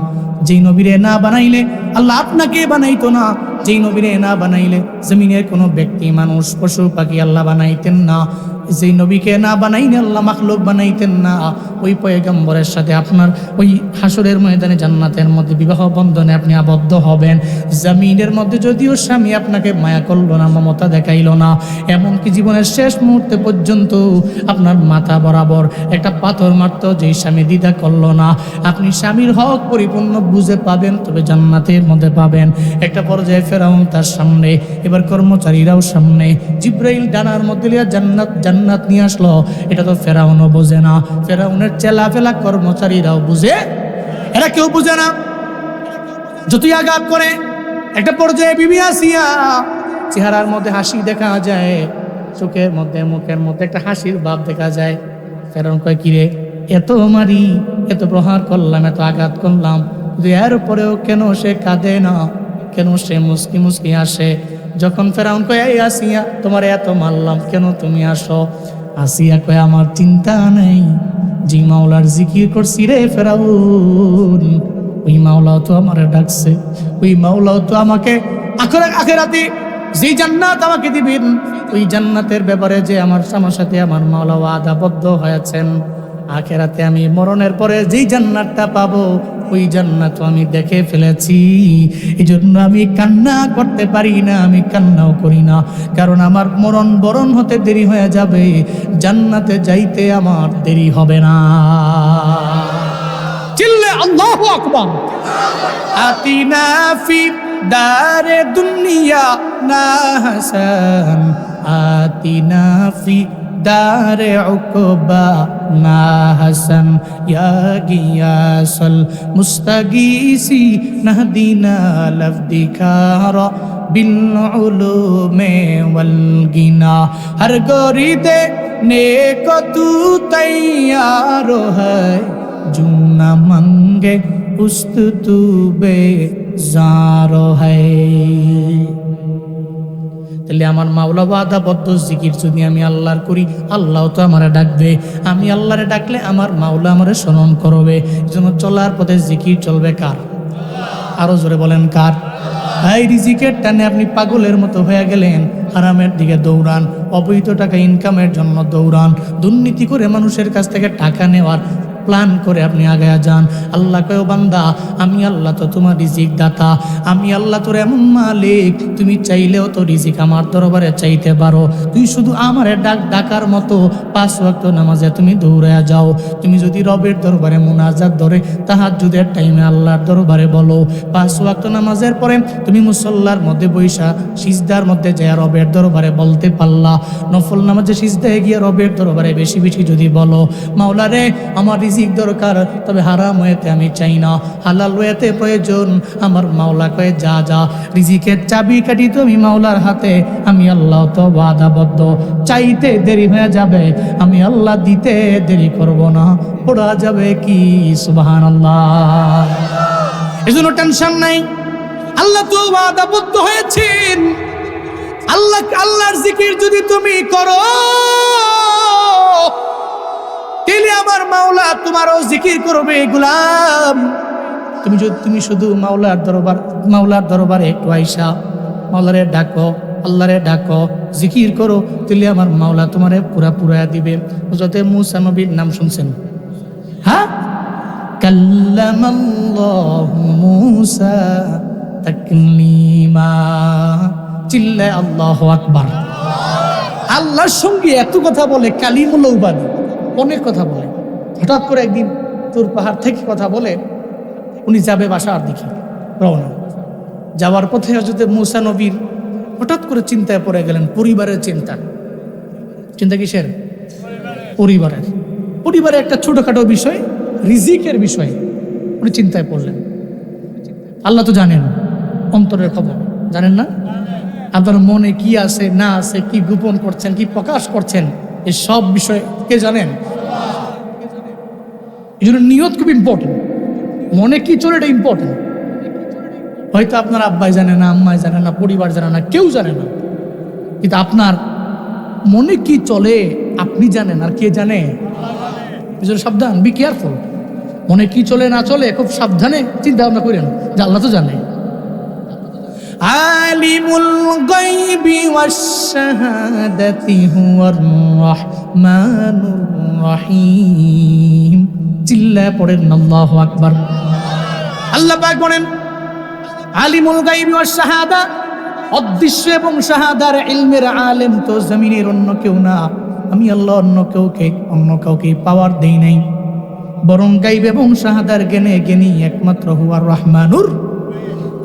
যেই নবীরে না বানাইলে আল্লাহ আপনাকে বানাইতো না, যেই নবীরে না বানাইলে জমিনের কোনো ব্যক্তি, মানুষ, পশু পাখি আল্লাহ বানাইতেন না। যেই নবীকে না বানাইনি আল্লাহ মাখলুক বানাইতেন না, ওই পয়গম্বরের সাথে আপনার ওই হাসরের ময়দানে জান্নাতের মধ্যে বিবাহ বন্ধনে আপনি আবদ্ধ হবেন। জমিনের মধ্যে যদিও স্বামী আপনাকে মায়া করলো না, মমতা দেখাইল না, এমনকি জীবনের শেষ মুহূর্তে পর্যন্ত আপনার মাথা বরাবর একটা পাথর মারত, যেই স্বামী দ্বিধা করলো না, আপনি স্বামীর হক পরিপূর্ণ বুঝে পাবেন, তবে জান্নাতের মধ্যে পাবেন। একটা পর্যায়ে ফেরাউন তার সামনে, এবার কর্মচারীরাও সামনে, জিব্রাইল ডানার মধ্যে লিয়া জান্নাত নিয়ে আসলো। এটা তো ফেরাউনও বোঝে না, ফেরাউনের চেলা ফেলা কর্মচারীরাও বুঝে, এরা কেউ বুঝে না। যতই আঘাত করে, একটা পর্যায়ে বিবি আসিয়া চেহারার মধ্যে হাসি দেখা যায়, চোখের মধ্যে মুখের মধ্যে একটা হাসির ভাব দেখা যায়। ফেরাউন কয়, কিরে এত মারি, এত প্রহার করলাম, এত আঘাত করলাম, কিন্তু এরপরেও কেন সে কাঁদে না, কেন সে মুস্কি মুস্কি আসে? যখন ফেরাউন কয়, এই আসিয়া তোমার এত মারলাম, কেন তুমি আসো? আসিয়া কয়, আমার চিন্তা নেই, যে মাওলার জিকির করছি রে ফেরাউন, ওই মাওলাও তো আমার ডাকছে, ওই মাওলাও তো আমাকে আখেরাতে যে জান্নাত আমাকে দিবেন, ওই জান্নাতের ব্যাপারে যে আমার সাথে আমার মাওলা ওয়াদাবদ্ধ হয়েছেন, আখেরাতে আমি মরণের পরে যেই জান্নাতটা পাবো, ওই জান্নাত আমি দেখে ফেলেছি। এই জন্য আমি কান্না করতে পারি না, আমি কান্নাও করি না, কারণ আমার মরণ বরণ হতে দেরি হয়ে যাবে, জান্নাতে যাইতে আমার দেরি হবে না। চিল্লে আল্লাহু আকবার। আতিনা ফি দারে দুনিয়া না হাসান, আতিনা ফি দারে উকবা না হাসান, ইয়া গিয়াসাল মুস্তাগীসি নাহদিনা লফদিকারা বিল উলুমে ওয়াল গিনা, হর গরিদে নেক তু তৈয়ার হ্যায়, জু না মাঙ্গে উস্ত তু বেজার হ্যায়। তাহলে আমার মাওলা ওয়াদাবদ্ধ জিকির যদি আমি আল্লাহর করি, আল্লাহ তো আমারে ডাকবে, আমি আল্লাহরে ডাকলে আমার মাওলা আমারে স্মরণ করবে। যেন চলার পথে জিকির চলবে কার? আরো জোরে বলেন কার? এই রিজিকের টানে আপনি পাগলের মতো হয়ে গেলেন, হারামের দিকে দৌড়ান, অবৈধ টাকা ইনকামের জন্য দৌড়ান, দুর্নীতি করে মানুষের কাছ থেকে টাকা নেওয়ার প্ল্যান করে আপনি আগায়া যান। আল্লাহ কয়, বান্দা আমি আল্লাহ তো তোমার রিজিক দাতা, আমি আল্লাহ তোর এমন মালিক, তুমি চাইলেও তো রিজিক আমার দরবারে চাইতে পারো। তুই শুধু আমারে ডাকার মতো 5 ওয়াক্ত নামাজে তুমি দৌড়ায়া যাও। তুমি যদি রবের দরবারে মুনাজাত ধরে তাহাজ্জুদের টাইমে আল্লাহর দরবারে বলো, 5 ওয়াক্ত নামাজের পরে তুমি মুসল্লার মধ্যে বৈশা সিজদার মধ্যে যায় রবের দরবারে বলতে পারলা, নফল নামাজে সিজদায় গিয়ে রবের দরবারে বেশি বেশি যদি বলো, মাওলা রে আমার রিজিক দরকার, তবে হারাম ওয়েতে আমি চাই না, হালাল ওয়েতে প্রয়োজন। আমার মাওলা কয়ে, যা যা, রিজিকের চাবি কাঠি তুমি মাওলার হাতে, আমি আল্লাহ তো ওয়াদাবদ্ধ, চাইতে দেরি হয়ে যাবে, আমি আল্লাহ দিতে দেরি করব না, পড়া যাবে কি সুবহানাল্লাহ। এজন্য টেনশন নাই, আল্লাহ তো ওয়াদাবদ্ধ হয়েছেন। আল্লাহর জিকির যদি তুমি করো, তাহলে আমার মাওলা তোমারও জিকির করবে। গোলাম, তুমি শুধু মাওলার দরবারে একটু আইসা মাওলারে ডাকো, আল্লাহরে ডাকো, জিকির করো, তাহলে আমার মাওলা তোমারে পুরা দিবে। হযরত মূসা নবীর নাম শুনছেন? হ্যাঁ, কাল্লামাল্লাহু মূসা তাকলিমা। চিল্লায় আল্লাহু আকবার। আল্লাহর সঙ্গে এত কথা বলে, কালিমুল্লাহ বাদী অনেক কথা বলে। হঠাৎ করে একদিন তুর পাহাড় থেকে কথা বলে উনি যাবে বাসার দিকে রওনা। যাওয়ার পথে হযরত মূসা নবীর হঠাৎ করে চিন্তায় পড়ে গেলেন, পরিবারের চিন্তা। কিসের? পরিবারের একটা ছোটখাটো বিষয়, রিজিকের বিষয় উনি চিন্তায় পড়লেন। আল্লাহ তো জানেন অন্তরের খবর, জানেন না? আপনার মনে কি আছে না আছে, কি গোপন করছেন, কি প্রকাশ করছেন, এই সব বিষয় কে জানেন? এই জন্য নিয়ত খুব ইম্পর্টেন্ট। মনে কি চলে এটা ইম্পর্টেন্ট। হয়তো আপনার আব্বাই জানে না, আম্মাই জানে না, পরিবার জানে না, কেউ জানে না, কিন্তু আপনার মনে কি চলে আপনি জানেন, আর কে জানে? এই জন্য সাবধান, বি কেয়ারফুল। মনে কি চলে না চলে খুব সাবধানে চিন্তা ভাবনা করেন, যে আল্লাহ তো জানে। আলিমুল গায়বি ওয়াশ শাহাদাতি হুয়ার রাহমানুর রহিম। চিল্লায় পড়েন আল্লাহু আকবার। আল্লাহ পাক বলেন আলিমুল গায়বি ওয়াশ শাহাদা, অদৃশ্য এবং শাহাদার ইলমের আলেম তো জমিনের অন্য কেউ না, আমি আল্লাহ অন্য কাউকে পাওয়ার দেই নাই, বরং গায়ব এবং শাহাদার জ্ঞানে জ্ঞানী একমাত্র হুয়ার রহমানুর,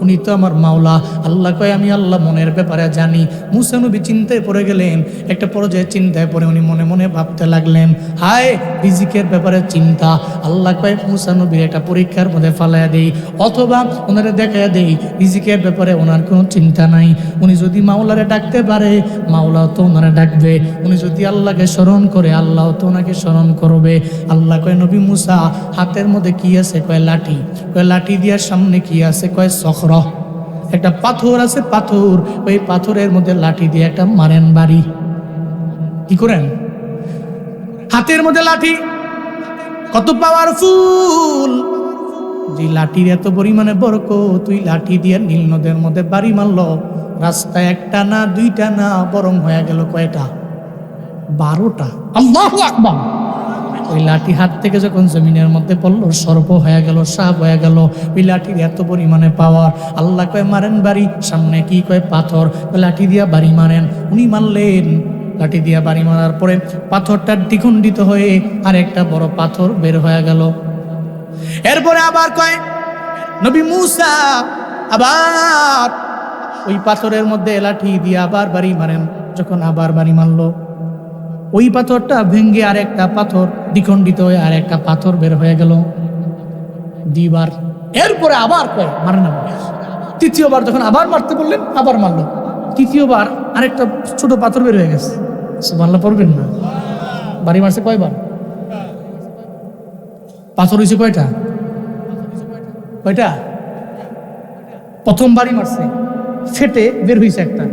উনি তো আমার মাওলা। আল্লাহ কয় আমি আল্লাহ মনের ব্যাপারে জানি। মুসা নবী চিন্তায় পড়ে গেলেন, একটা পর্যায়ে চিন্তায় পড়ে উনি মনে মনে ভাবতে লাগলেন, হায় রিজিকের ব্যাপারে চিন্তা। আল্লাহ কয় মুসা নবীর একটা পরীক্ষার মধ্যে ফালাইয়া দেই, অথবা ওনারে দেখাইয়া দেই রিজিকের ব্যাপারে ওনার কোনো চিন্তা নাই। উনি যদি মাওলারে ডাকতে পারে, মাওলাও তো ওনারে ডাকবে। উনি যদি আল্লাহকে স্মরণ করে, আল্লাহ তো ওনাকে স্মরণ করবে। আল্লাহ কয় নবী মুসা হাতের মধ্যে কি আছে? কয় লাঠি। কয় লাঠি দিয়ার সামনে কি আছে? কয় সখর, একটা পাথর আছে, পাথর। ওই পাথরের মধ্যে লাঠি দিয়ে একটা মারেন বাড়ি। কি করেন? হাতের মধ্যে লাঠি, কত পাওয়ারফুল! যে লাঠির এত পরিমাণে বরকত, তুই লাঠি দিয়ে নীল নদের মধ্যে বাড়ি মারল, রাস্তায় একটা না দুইটা না, বরং হয়ে গেল কয়টা? 12টা। আল্লাহু আকবার। ওই লাঠি হাত থেকে যখন জমিনের মধ্যে পড়লো, সর্প হয়ে গেল, সাপ হয়ে গেল। ওই লাঠির এত পরিমাণে পাওয়ার। আল্লাহ কয় মারেন বাড়ি, সামনে কি? কয় পাথর। লাঠি দিয়া বাড়ি মারেন। উনি মারলেন, লাঠি দিয়া বাড়ি মারার পরে পাথরটা দ্বিখণ্ডিত হয়ে আর একটা বড় পাথর বের হয়ে গেল। এরপরে আবার কয় নবী মুসা আবার ওই পাথরের মধ্যে লাঠি দিয়ে আবার বাড়ি মারেন। যখন আবার বাড়ি মারলো, ওই পাথরটা ভেঙ্গে আর একটা পাথর দ্বিখণ্ডিত হয়ে আর একটা পাথর বের হয়ে গেল। দুইবার। এরপরে আবার কয় মারেন আবার। তৃতীয়বার যখন আবার মারতে বললেন, আবার মারলো। তৃতীয়বার আরেকটা ছোট পাথর বের হয়ে গেছে। সুবহানাল্লাহ পড়বেন না? বাড়ি মারছে কয়বার? পাথর হয়েছে কয়টা? কয়টা? প্রথম বাড়ি মারছে, ফেটে বের হয়েছে একটা।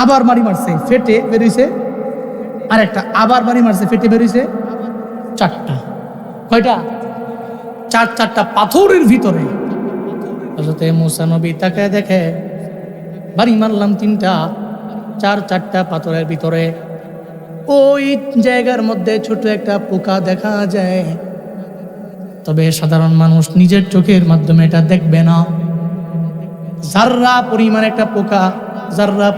আবার বাড়ি মারছে, ফেটে বের হয়েছে আর একটা। আবার বাড়ি মারছে, ফেটে বের হয়েছে 4টা। কয়টা? 4টা পাথরের ভিতরে। হযরত মুসা নবী তাকায় দেখে, বাড়ি মারলাম 3টা, 4টা পাথরের ভিতরে ওই জায়গার মধ্যে ছোট একটা পোকা দেখা যায়। তবে সাধারণ মানুষ নিজের চোখের মাধ্যমে এটা দেখবে না। জাররা পরিমাণ একটা পোকা, জাররা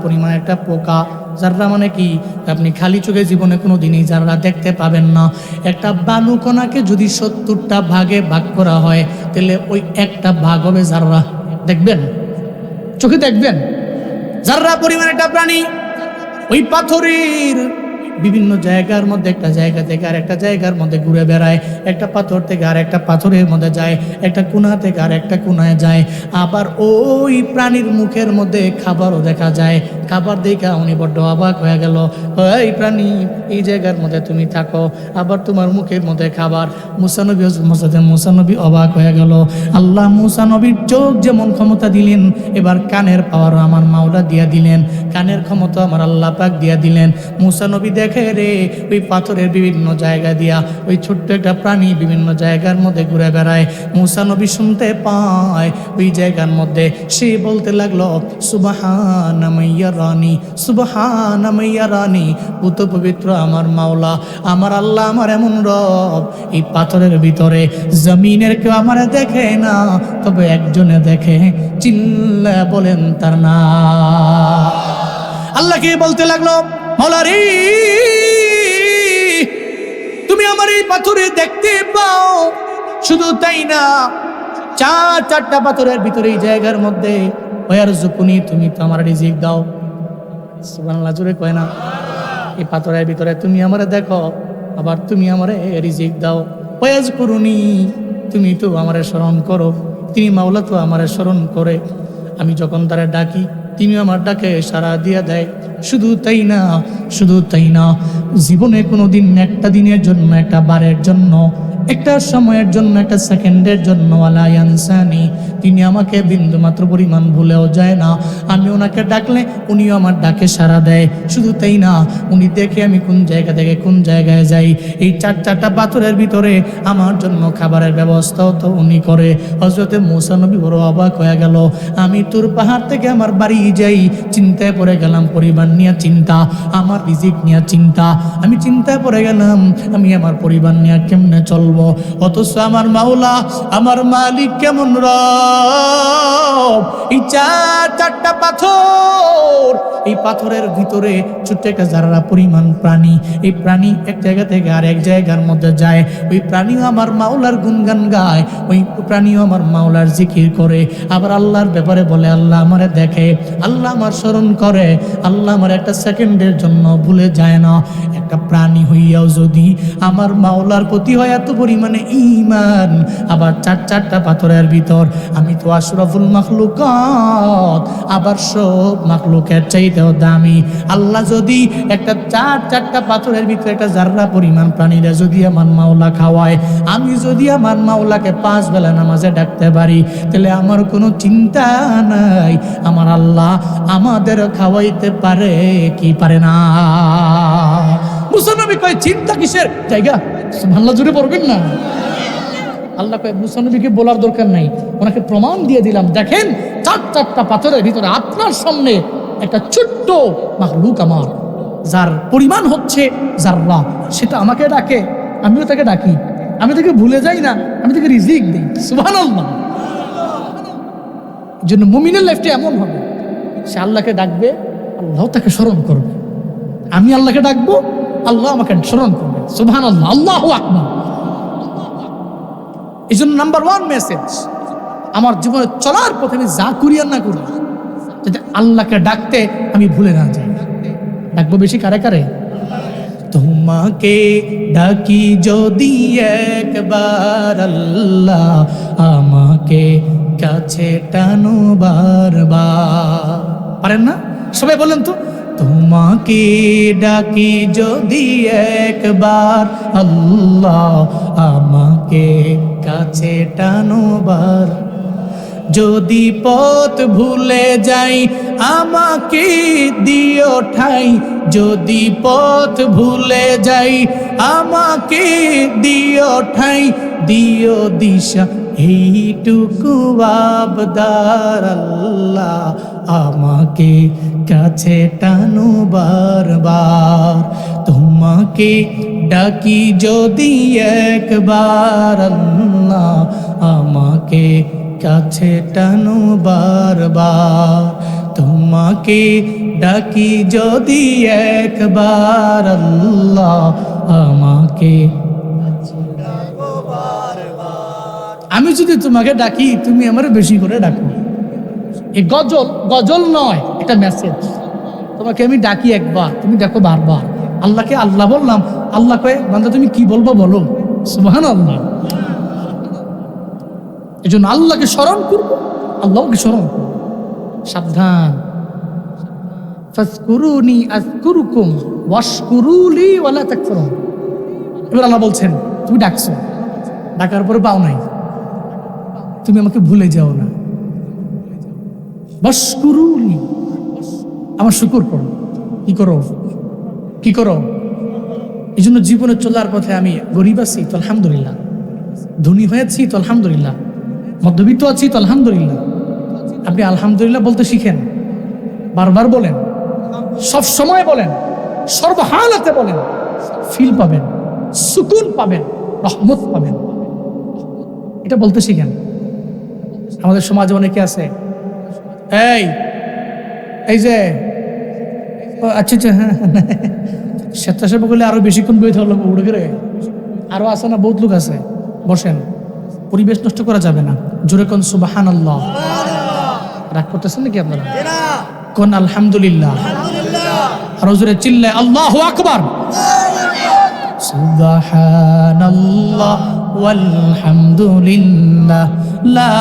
পরিমাণ একটা পোকা। জাররা মানে কি? আপনি খালি চোখে জীবনে কোনো দিনই জাররা দেখতে পাবেন না। একটা বালুকণাকে যদি 70টা ভাগে ভাগ করা হয়, তাহলে ওই একটা ভাগ হবে জাররা। দেখবেন, চোখে দেখবেন। জাররা পরিমাণ একটা প্রাণী। ওই পাথরের বিভিন্ন জায়গার মধ্যে, একটা জায়গা থেকে আর একটা জায়গার মধ্যে ঘুরে বেড়ায়, একটা পাথর থেকে আর একটা পাথরের মধ্যে যায়, একটা কোণা থেকে আর একটা কোণায় যায়। আবার ওই প্রাণীর মুখের মধ্যে খাবারও দেখা যায়। খাবার দেখা উনি বড্ড অবাক হয়ে গেল। এই প্রাণী, এই জায়গার মধ্যে তুমি থাকো, আবার তোমার মুখের মধ্যে খাবার। মুসা নবী অবাক হয়ে গেল। আল্লাহ মুসা নবীর চোখ যেমন ক্ষমতা দিলেন, এবার কানের পাওয়ার আমার মাওলা দিয়া দিলেন, কানের ক্ষমতা আমার আল্লাহ পাক দিয়া দিলেন। মুসা নবী দেখে রে, ওই পাথরের বিভিন্ন জায়গা দিয়া ওই ছোট্ট একটা প্রাণী বিভিন্ন জায়গার মধ্যে ঘুরে বেড়ায়। মুসা নবী শুনতে পায় ওই জায়গার মধ্যে সে বলতে লাগলো, সুবহানা মাইয়া রানী, সুবহানা মাইয়া রানী, পুত পবিত্র আমার মাওলা, আমার আল্লাহ, আমার এমন রব, এই পাথরের ভিতরে জমিনের কেউ আমার দেখে না, তবে একজনে দেখে। চিল্লা বলেন তার নাম। আল্লাহকে বলতে লাগলো, মাওলা রে, তুমি আমার এই পাথরে দেখতে পাও। শুধু তাই না, 4টা পাথরের ভিতরে এই জায়গার মধ্যে ওয়ারযুকুনি, তুমি তো আমার রিজিক দাও। সুবহানাল্লাহ, জোরে কয় না? এই পাথরের ভিতরে তুমি আমারে দেখো, আবার তুমি আমারে রিজিক দাও। ওয়াজকুরুনি, তুমি তো আমারে স্মরণ করো। তিনি মাওলা তো আমারে স্মরণ করে, আমি যখন তারে ডাকি তিনি আমার ডাকে সাড়া দিয়ে দেয়। শুধু তাই না, জীবনে কোনোদিন একটা দিনের জন্য, একটা বারের জন্য, একটা সময়ের জন্য, একটা সেকেন্ডের জন্য ওয়ালা ইয়ানসানি, তিনি আমাকে বিন্দু মাত্র পরিমাণ ভুলেও যায় না। আমি ওনাকে ডাকলে উনিও আমার ডাকে সাড়া দেয়। শুধু তাই না, উনি দেখে আমি কোন জায়গা থেকে কোন জায়গায় যাই। এই চারটা পাথরের ভিতরে আমার জন্য খাবারের ব্যবস্থাও তো উনি করে। হযরতে মূসা নবী বড় অবাক হয়ে গেল। আমি তুর পাহাড় থেকে আমার বাড়ি যাই, চিন্তায় পড়ে গেলাম, পরিবার নিয়ে চিন্তা, আমার রিজিক নিয়ে চিন্তা। আমি চিন্তায় পড়ে গেলাম, আমি আমার পরিবার নিয়ে কেমনে চলবো। অথচ আমার মাওলা, আমার মালিক কেমন রব। এই চারটা পাথর, এই পাথরের ভিতরে ছোট্ট একটা যারা পরিমাণ প্রাণী, এই প্রাণী এক জায়গা থেকে আর এক জায়গার মধ্যে যায়। ওই প্রাণীও আমার মাওলার গুণগান গায়, ওই প্রাণীও আমার মাওলার জিকির করে। আবার আল্লাহর ব্যাপারে বলে, আল্লাহ আমারে দেখে, আল্লাহ আমার স্মরণ করে, আল্লাহ আমার একটা সেকেন্ডের জন্য ভুলে যায় না। একটা প্রাণী হইয়াও যদি আমার মাওলার প্রতি হয় এত পরিমাণে ঈমান, আবার চারটা পাথরের ভিতর আমি তো আশরাফুল মাখলুকাত, আবার সব মাখলুকের চাইতেও দামি। আল্লাহ যদি একটা চারটা পাথরের ভিতরে একটা জাররা পরিমাণ প্রাণীরা যদি আমার মাওলা খাওয়ায়, আমি যদি আমার মাওলাকে 5 বেলা নামাজে ডাকতে পারি, তাহলে আমার কোনো চিন্তা নাই, আমার আল্লাহ আমাদের খাওয়াইতে পারে কি পারে না। মুসা নবী কয়, চিন্তা কিসের জায়গা, সুবহানাল্লাহ জুড়ে পড়বেন না। আল্লাহ কয়, মুসা নবীকে বলার দরকার নাই, ওনাকে প্রমাণ দিয়ে দিলাম। দেখেন চারটা পাথরের ভিতরে আপনার সামনে একটা ছোট্ট মাখলুক আমার, যার পরিমাণ হচ্ছে জাররা, সেটা আমাকে ডাকে, আমিও তাকে ডাকি, আমি তাকে ভুলে যাই না, আমি তাকে রিজিক দিই। সুবহানাল্লাহ। এই জন্য মুমিনের লাইফটা এমন হবে, সে আল্লাহকে ডাকবে, আল্লাহ তাকে স্মরণ করবে। আমি আল্লাহকে ডাকবো, আল্লাহ আমাকে স্মরণ করবে। সুবহানাল্লাহ, আল্লাহু আকবার। এই জন্য নাম্বার 1 মেসেজ, আমার জীবনে চলার পথে আমি যা করি আর না করি, যাতে আল্লাহকে ডাকতে আমি ভুলে না যাই। ডাকবো বেশি কারে কারে? তোমাকে ডাকি যদি একবার আল্লাহ, আমাকে কাছে টানো বারবার। পারেন না? সবাই বলেন তো, তোমাকে ডাকি যদি একবার আল্লাহ, আমাকে কাছে টানো বার। যদি পথ ভুলে যাই আমাকে দিও ঠাই, যদি পথ ভুলে যাই আমাকে দিও ঠাই, দিও দিশা এইটুকু আবদার আল্লাহ, আমাকে কাছে টানো বারবার। তোমাকে ডাকি যদি একবার আল্লাহ, আমাকে কাছে টানো বারবার। তোমাকে ডাকি যদি একবার আল্লাহ, আমাকে আমি যদি তোমাকে ডাকি, তুমি আমার বেশি করে ডাকো। এই গজল নয়, এটা মেসেজ। তোমাকে আমি ডাকি একবার, তুমি ডাকো বারবার। আল্লাহকে আল্লাহ বললাম, আল্লাহ কয়ে বান্দা তুমি কি বলবো বলো। সুবহানাল্লাহ। এই জন্য আল্লাহকে স্মরণ করবো, আল্লাহকে স্মরণ করবো। সাবধান, ফাজকুরুনি আযকুরুকুম ওয়াশকুরুলি ওয়ালা তাকফুরুন। এবার আল্লাহ বলছেন, তুমি ডাকছো, ডাকার পরে পাও নাই, তুমি আমাকে ভুলে যাও না। ওয়াশকুরুলি, আমার শুকর করো। কি করো? এই জন্য জীবনে চলার পথে আমি গরিব আছি তো আলহামদুলিল্লাহ, ধনী হয়েছি তো আলহামদুলিল্লাহ, মধ্যবিত্ত আছি তো আলহামদুলিল্লাহ। আপনি আলহামদুলিল্লাহ বলতে শিখেন, বারবার বলেন, সব সময় বলেন, সর্বহালাতে বলেন, ফিল পাবেন, সুকুন পাবেন, রহমত পাবেন। এটা বলতে শিখেন। আমাদের সমাজে অনেকে আছে, এই যে আচ্ছা হ্যাঁ, স্বেচ্ছাসেবক হলে আরো বেশিক্ষণ বইতে হলো, উড়ে গেলে আরো আছে না, বহুত লোক আছে, বসেন, পরিবেশ নষ্ট করা যাবে না। জোরে কোন সুবহানাল্লাহ। রাগ করতেছেন নাকি আপনারা? কোন আলহামদুলিল্লাহ। আরো জোরে চিল্লায় আল্লাহু আকবার। সুবহানাল্লাহ ওয়ালহামদুলিল্লাহ লা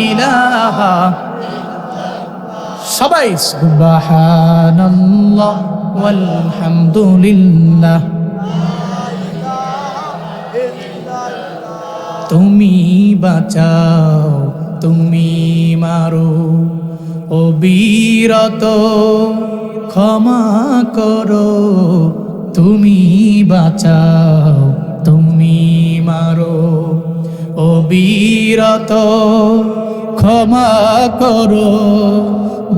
ইলাহা। সবাই সুবহানাল্লাহ ওয়ালহামদুলিল্লাহ। তুমি বাঁচাও তুমি মারো, অবিরত ক্ষমা করো, তুমি বাঁচাও, তুমি মারো, অবিরত ক্ষমা করো।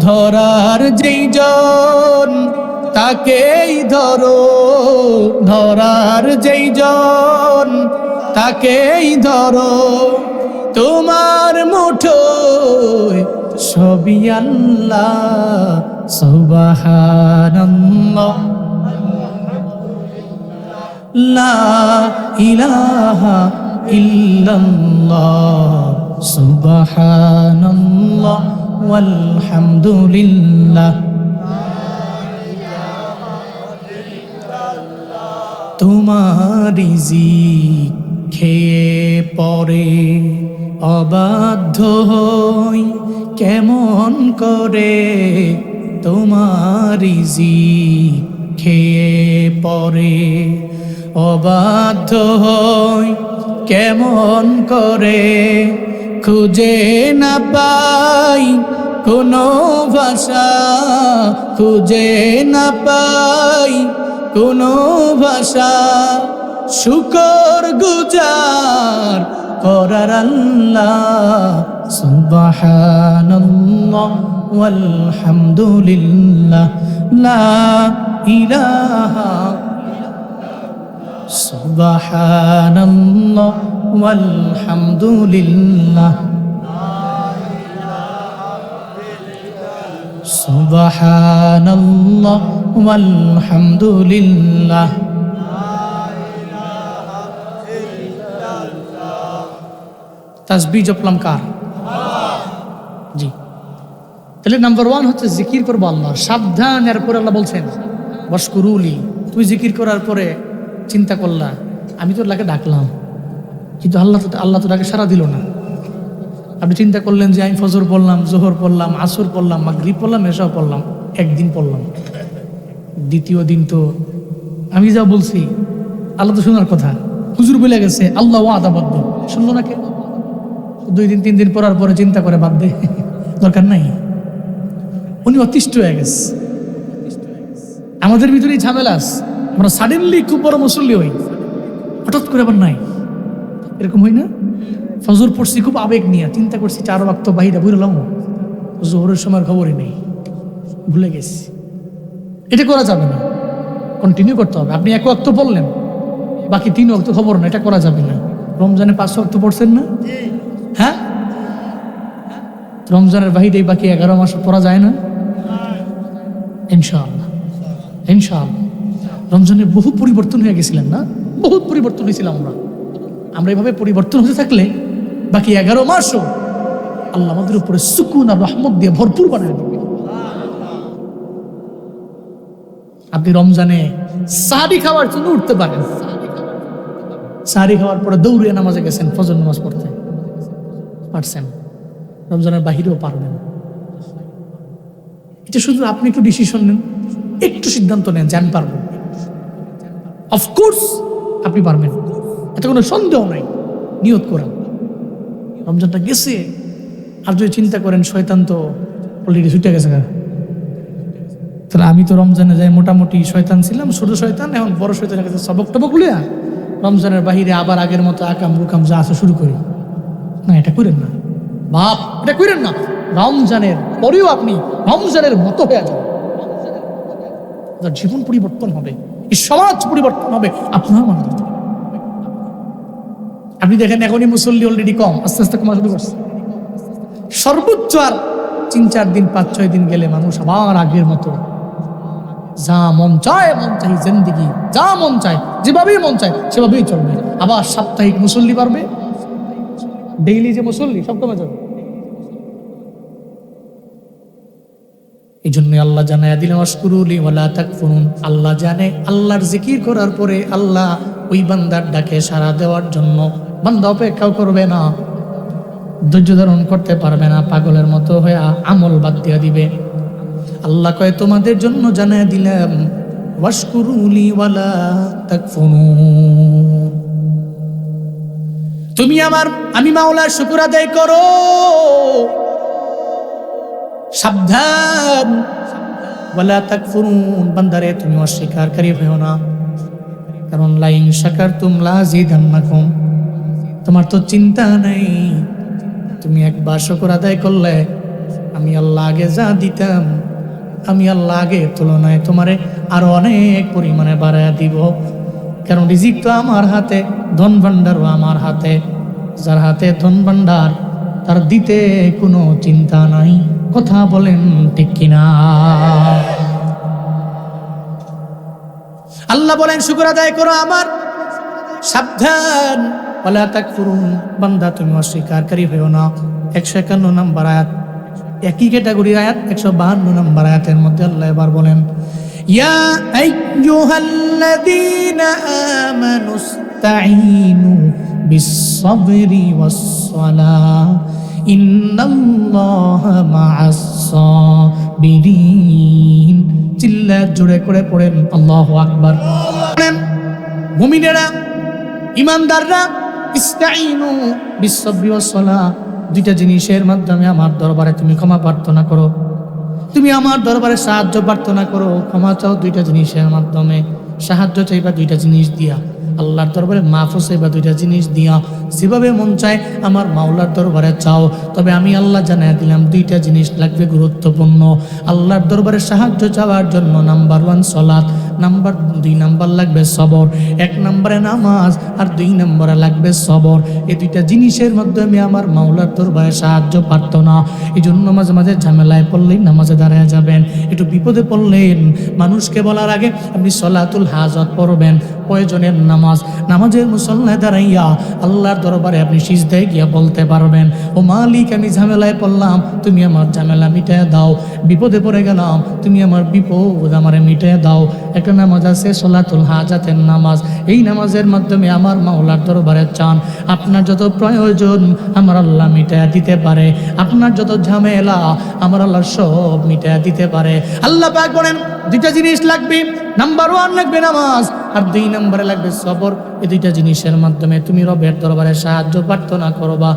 ধরার যেই জন তাকেই ধরো, ধরার যেই জন তাকেই ধরো, তোমার মুঠোয় সবই আল্লাহ। সুবহানাল্লাহ, লা ইলাহা ইল্লাল্লাহ, সুবহানাল্লাহ ওয়ালহামদুলিল্লাহ। তোমার রিজিক খেয়ে পরে অবাধ্য হই কেমন করে, তোমার রিজিক খেয়ে পরে অবাধ্য হই কেমন করে, খুঁজে না পাই কোনো ভাষা, খুঁজে না পাই কোনো ভাষা, শুকর গুজার করার আল্লাহ। সুবহানাল্লাহ ওয়ালহামদুলিল্লাহ, লা ইলাহা, সুবহানাল্লাহ ওয়ালহামদুলিল্লাহ, সুবহানাল্লাহ ওয়ালহামদুলিল্লাহ। তাসবিহ জপলাম কার? জি। তাহলে নাম্বার 1 হচ্ছে জিকির করবো আল্লাহ, সাবধান। এরপরে আল্লাহ বলছেন ওয়াশকুরুলি, তুই জিকির করার পরে চিন্তা করলা আমি তো আল্লাহকে ডাকলাম, কিন্তু আল্লাহ তো ডাকে সারা দিল না। আপনি চিন্তা করলেন যে আমি ফজর পড়লাম, জোহর পড়লাম, আসর পড়লাম, মাগরিব পড়লাম, এশাও পড়লাম, একদিন পড়লাম, দ্বিতীয় দিন তো আমি যা বলছি আল্লাহ তো শোনার কথা, হুজুর বলে গেছে, আল্লাহ ওয়াদাবদ্ধ, শুনলো না কে? 2 দিন 3 দিন পড়ার পরে চিন্তা করে বাদ দে, দরকার নাই। উনি অতিষ্ঠ হয়ে গেছে। আমাদের ভিতরেই ঝামেলা আছে, আমরা সাডেনলি খুব বড় মুসল্লি হই, হঠাৎ করে আবার নাই। এরকম হয় না? ফজর পড়ছি খুব আবেগ নিয়ে, চিন্তা করছি 4 ওয়াক্ত বাহিরে বুঝলাম, জোহরের সময়ের খবরই নেই, ভুলে গেছি। এটা করা যাবে না, কন্টিনিউ করতে হবে। আপনি 1 ওয়াক্ত পড়লেন, বাকি 3 ওয়াক্ত খবর না, এটা করা যাবে না। রমজানে 5 ওয়াক্ত পড়ছেন না? হ্যাঁ, রমজানের বাহিরে বাকি 11 মাস পড়া যায় না? ইনশাআল্লাহ, ইনশাআল্লাহ। রমজানে বহু পরিবর্তন হয়ে গেছিলেন না? বহুত পরিবর্তন হয়েছিলাম আমরা এভাবে পরিবর্তন হতে থাকলে বাকি 11 মাসও আল্লাহ আমাদের উপরে সুকুন আর রহমত দিয়ে ভরপুর বানিয়ে দেবে। আপনি রমজানে সাহারি খাওয়ার জন্য উঠতে পারেন, সাহারি খাওয়ার পরে দৌড়ে নামাজে গেছেন, ফজর নামাজ পড়তে পারছেন, রমজানের বাহিরেও পারবেন। এটা শুধু আপনি একটু ডিসিশন নেন, একটু সিদ্ধান্ত নেন যে আমি পারবো। অফকোর্স আপনি পারবেন, এতে কোনো সন্দেহ নাই। নিয়ত করেন, রমজানটা গেছে। আর যদি চিন্তা করেন শয়তান তো অলরেডি ছুটে গেছে, তাহলে আমি তো রমজানে যাই মোটামুটি শয়তান ছিলাম, ছোট শয়তান, এখন বড় শয়তানের কাছে সবক টবক লিয়া রমজানের বাহিরে আবার আগের মতো আকাম রুকাম যা আছে শুরু করি। না, এটা করেন না বাপ, এটা করেন না। রমজানের পরেও আপনি রমজানের মতো হয়ে যাবেন, জীবন পরিবর্তন হবে, এই সমাজ পরিবর্তন হবে আপনার মনে। আপনি দেখেন এখনই মুসল্লি অলরেডি কম, আস্তে আস্তে কমা শুরু করছে। সর্বোচ্চ আর 3-4 দিন 5-6 দিন গেলে মানুষ আবার আগের মতো যা মন চায় জিন্দিগি, যা মন চায় যেভাবেই মন চায় সেভাবেই চলবে। আবার সাপ্তাহিক মুসল্লি বাড়বে, ডেইলি যে মুসল্লি সব কমে যাবে। এই জন্য আল্লাহ জানায়া দিলেন ওয়াশকুরুলি ওয়ালা তাকফুরুন। আল্লাহ জানে আল্লাহর জিকির করার পরে আল্লাহ ওই বান্দার ডাকে সাড়া দেওয়ার জন্য বান্দা অপেক্ষাও করবে না, ধৈর্য ধারণ করতে পারবে না, পাগলের মতো হয়ে আমল বাদ দিয়ে দিবে। আল্লাহ কয় তোমাদের জন্য জানায়া দিলাম ওয়াশকুরুলি ওয়ালা তাকফুরুন, তুমি আমি মাওলার শুকর আদায় করো। সাবধান, ওয়ালা তাকফুরুন, বান্দারে তুমি অস্বীকারী হও না, কারণ লাইন শাকারতুম লাযিদান্নাকুম, তোমার তো চিন্তা নেই, তুমি একবার শুকর আদায় করলে আমি আল্লাহ আগে যা দিতাম, আমি আল্লাহ আগে তুলনায় তোমারে আরো অনেক পরিমাণে বাড়ায় দিব। কারণ রিজিক তো আমার হাতে, ধন ভান্ডারও আমার হাতে। যার হাতে ধন ভান্ডার তার দিতে কোনো চিন্তা নাই। কথা বলেন ঠিক কিনা? আল্লাহ বলেন শুকর আদায় করো আমার। সাবধান, ওয়ালা তাকফুরুন, বান্দা তুমি অস্বীকারী হও না। 151 নম্বর আয়াত, একই ক্যাটাগরির আয়াত 152 নম্বর আয়াতের মধ্যে আল্লাহ এবার বলেন, ইয়া আইয়ুহাল্লাযীনা আমানুস্তাঈনু বিস-সাবরি ওয়াস-সালাহ ইন্নাল্লাহা মা'আস-সাবিরিন। চিল্লা জোরে করে পড়েন আল্লাহু আকবার। মুমিনেরা, ইমানদাররা, ইস্তাঈনু বিস-সাবরি ওয়াস-সালাহ, দুইটা জিনিসের মাধ্যমে আমার দরবারে তুমি ক্ষমা প্রার্থনা করো। তুমি আমার দরবারে সাহায্য প্রার্থনা করো, ক্ষমা চাও দুইটা জিনিসের মাধ্যমে। সাহায্য চাইবা দুইটা জিনিস দিয়া, আল্লাহর দরবারে মাফও চাইবা দুইটা জিনিস দিয়া। যেভাবে মন চায় আমার মাওলার দরবারে চাও, তবে আমি আল্লাহ জানাই দিলাম দুইটা জিনিস লাগবে গুরুত্বপূর্ণ আল্লাহর দরবারে সাহায্য চাওয়ার জন্য। নাম্বার 1 সালাত, নাম্বার 2 নাম্বার লাগবে সবর। 1 নম্বরে নামাজ আর 2 নম্বরে লাগবে সবর। এই দুইটা জিনিসের মাধ্যমে আমার মাওলার দরবারে সাহায্য প্রার্থনা। এই জন্য মাঝে মাঝে ঝামেলায় পড়লেই নামাজে দাঁড়ায় যাবেন, একটু বিপদে পড়লেন মানুষকে বলার আগে আপনি সলাতুল হাজাত পড়বেন, প্রয়োজনের নামাজ, নামাজের মুসল্লায় দাঁড়াইয়া আল্লাহর দরবারে আপনি সিজদায় গিয়া বলতে পারবেন, ও মালিক আমি ঝামেলায় পড়লাম, তুমি আমার ঝামেলা মিটায় দাও। বিপদে পড়ে গেলাম, তুমি আমার বিপদ আমারে মিটায় দাও। একটা নামাজ আছে সলাতুল হাজাতের নামাজ। এই নামাজের মাধ্যমে আমার মাওলার দরবারে চান, আপনার যত প্রয়োজন আমার আল্লাহ মিটায় দিতে পারে। আপনার যত ঝামেলা আমার আল্লাহ সব মিটায় দিতে পারে। আল্লাহ পাক বলেন দুইটা জিনিস লাগবে। নাম্বার 1 লাগবে নামাজ, আর 2 নম্বরে লাগবে সবর। এই দুইটা জিনিসের মাধ্যমে তুমি রবের দরবারে সাহায্য প্রার্থনা করবা।